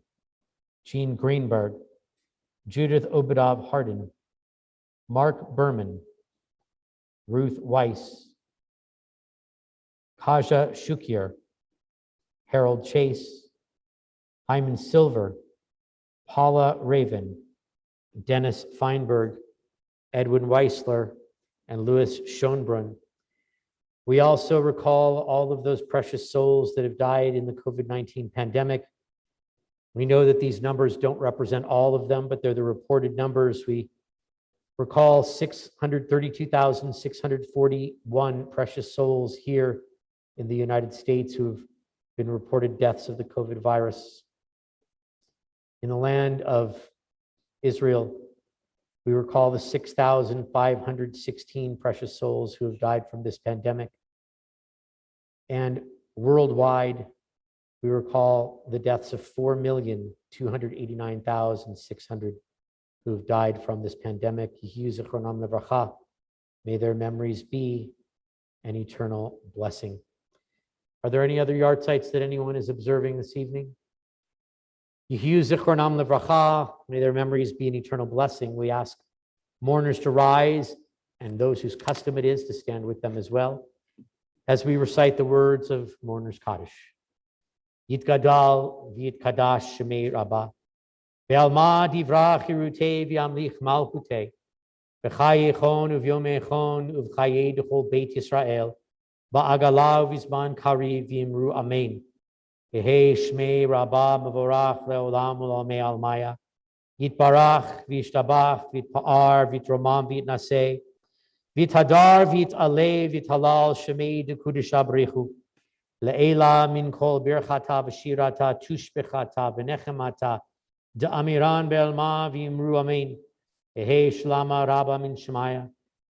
Jean Greenberg, Judith Obadov Hardin, Mark Berman, Ruth Weiss, Kaja Shukier, Harold Chase, Hyman Silver, Paula Raven, Dennis Feinberg, Edwin Weissler, and Louis Schoenbrunn. We also recall all of those precious souls that have died in the COVID-19 pandemic. We know that these numbers don't represent all of them, but they're the reported numbers. We recall 632,641 precious souls here in the United States who have been reported deaths of the COVID virus. In the land of Israel, we recall the 6,516 precious souls who have died from this pandemic. And worldwide, we recall the deaths of 4,289,600 who have died from this pandemic. May their memories be an eternal blessing. Are there any other yard sites that anyone is observing this evening? Yehiyu zichronam levracha, may their memories be an eternal blessing. We ask mourners to rise and those whose custom it is to stand with them as well as we recite the words of Mourner's Kaddish. Yitgadal v'yitkadash shemei rabbah, ve'alma divrach hirutei v'yamlich malchutei, v'chaye echon uvyom echon uvchaye d'chol beit Yisrael, ba'agalav v'zman kariv v'imru amen. Yehei shmei rabbah mevorach le'olam u'lamei almaya, yitbarach v'yishtabach v'yitpa'ar v'yitromam v'yitnaseh, v'yithadar v'yit'aleh v'yithalal shemei d'kudish abrichu, le'ela min kol birchata v'shirata tushbechata v'nechemata da'amiran be'elma v'yimru amen. Yehei shlama rabba min shemaya,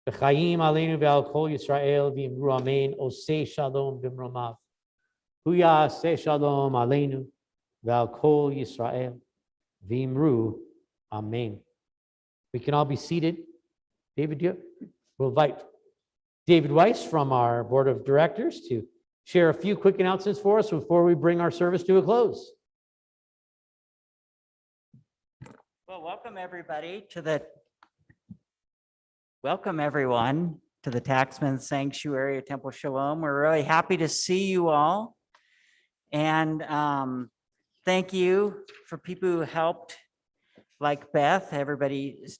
v'chayim aleinu ve'al kol Yisrael v'yimru amen. Oseh shalom b'mromav. Huya se shalom aleinu ve'al kol Yisrael v'imru amen. We can all be seated. David, we'll invite David Weiss from our board of directors to share a few quick announcements for us before we bring our service to a close. Well, welcome everybody to welcome everyone to the Taxman Sanctuary at Temple Shalom. We're really happy to see you all. And thank you for people who helped, like Beth, to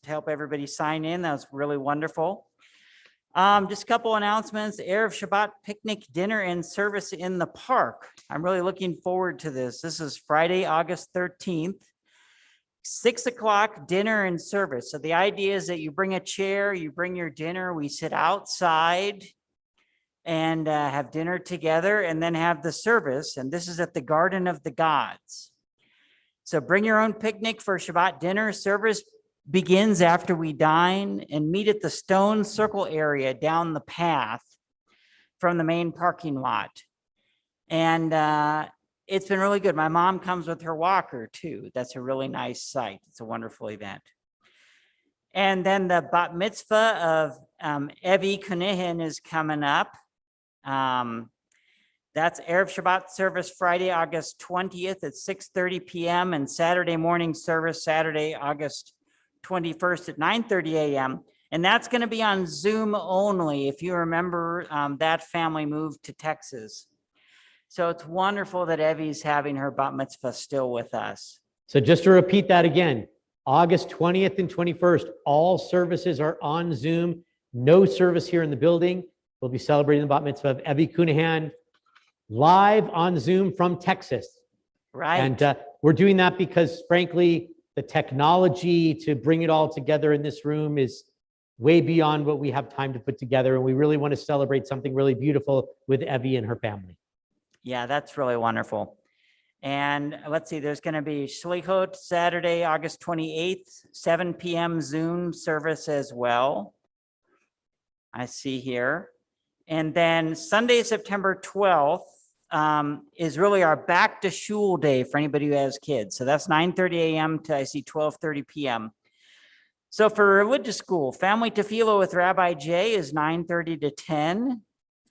help everybody sign in. That was really wonderful. Just a couple announcements. Erev Shabbat picnic dinner and service in the park. I'm really looking forward to this. This is Friday, August 13th, 6 o'clock dinner and service. So the idea is that you bring a chair, you bring your dinner, we sit outside and have dinner together and then have the service. And this is at the Garden of the Gods. So bring your own picnic for Shabbat dinner. Service begins after we dine, and meet at the stone circle area down the path from the main parking lot. And it's been really good. My mom comes with her walker too. That's a really nice sight. It's a wonderful event. And then the bat mitzvah of Evi Kunehin is coming up. That's Erev Shabbat service Friday, August 20th at 6:30 p.m. and Saturday morning service Saturday, August 21st at 9:30 a.m. And that's going to be on Zoom only. If you remember, that family moved to Texas. So it's wonderful that Evie's having her bat mitzvah still with us. So just to repeat that again, August 20th and 21st, all services are on Zoom. No service here in the building. We'll be celebrating the bat mitzvah of Evie Cunahan live on Zoom from Texas. Right. And we're doing that because, frankly, the technology to bring it all together in this room is way beyond what we have time to put together. And we really want to celebrate something really beautiful with Evie and her family. Yeah, that's really wonderful. And let's see, there's going to be Shlichot Saturday, August 28th, 7 p.m. Zoom service as well. I see here. And then Sunday, September 12th is really our back to shul day for anybody who has kids. So that's 9:30 a.m. to, I see, 12:30 p.m. So for religious school, family tefillah with Rabbi Jay is 9:30 to 10.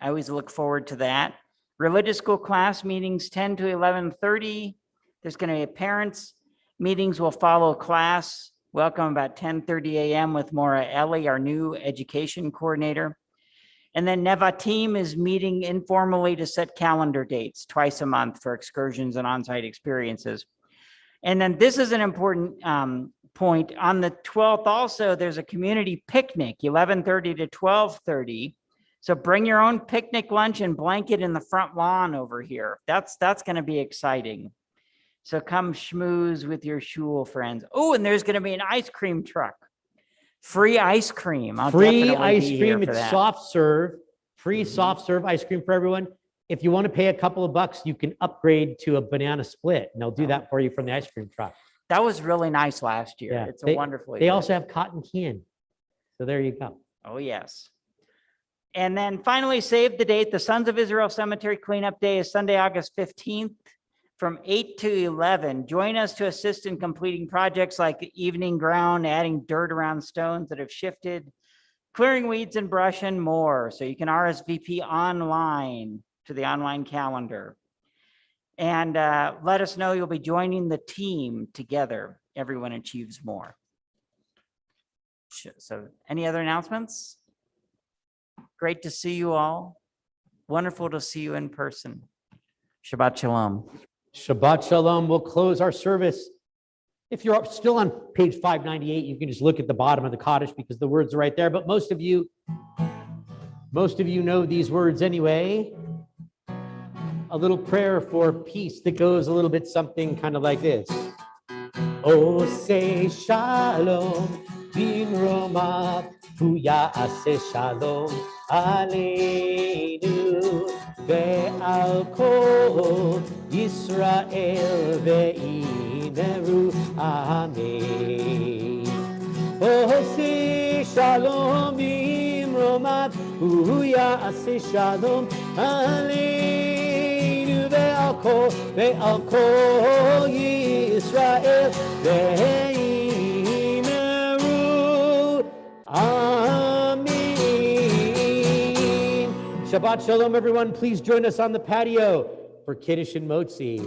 I always look forward to that. Religious school class meetings 10 to 11:30. There's going to be parents meetings will follow class. Welcome about 10:30 a.m. with Maura Ellie, our new education coordinator. And then Nevatim is meeting informally to set calendar dates twice a month for excursions and on-site experiences. And then this is an important point. On the 12th also, there's a community picnic, 11:30 to 12:30. So bring your own picnic lunch and blanket in the front lawn over here. That's going to be exciting. So come schmooze with your shul friends. Oh, and there's going to be an ice cream truck. Free ice cream. I'll Free definitely ice be here cream. for It's that. soft serve. Free soft serve ice cream for everyone. If you want to pay a couple of bucks, you can upgrade to a banana split, and they'll do that for you from the ice cream truck. That was really nice last year. Yeah, It's a wonderful They event. also have cotton candy. So there you go. Oh, yes. And then finally, save the date. The Sons of Israel Cemetery Cleanup Day is Sunday, August 15th from 8 to 11. Join us to assist in completing projects like evening ground, adding dirt around stones that have shifted, clearing weeds and brush, and more. So you can RSVP online to the online calendar. And let us know you'll be joining the team together. Everyone achieves more. So any other announcements? Great to see you all. Wonderful to see you in person. Shabbat Shalom. Shabbat Shalom. We'll close our service. If you're still on page 598, you can just look at the bottom of the Kaddish because the words are right there. But most of you know these words anyway. A little prayer for peace that goes a little bit something kind of like this. Oh, say shalom, bimromat, hu ya'aseh shalom aleinu, ve'al kol Yisrael ve'ineru, amen. Oh, say shalom, bimromat, hu ya'aseh shalom aleinu, ve'al kol Yisrael ve'ineru, amen. Shabbat Shalom, everyone. Please join us on the patio for Kiddush and Motzi.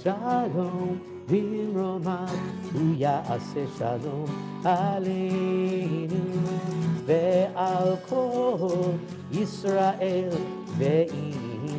Shalom, bimromat, hu ya'aseh shalom aleinu, ve'al kol Yisrael ve'ineru.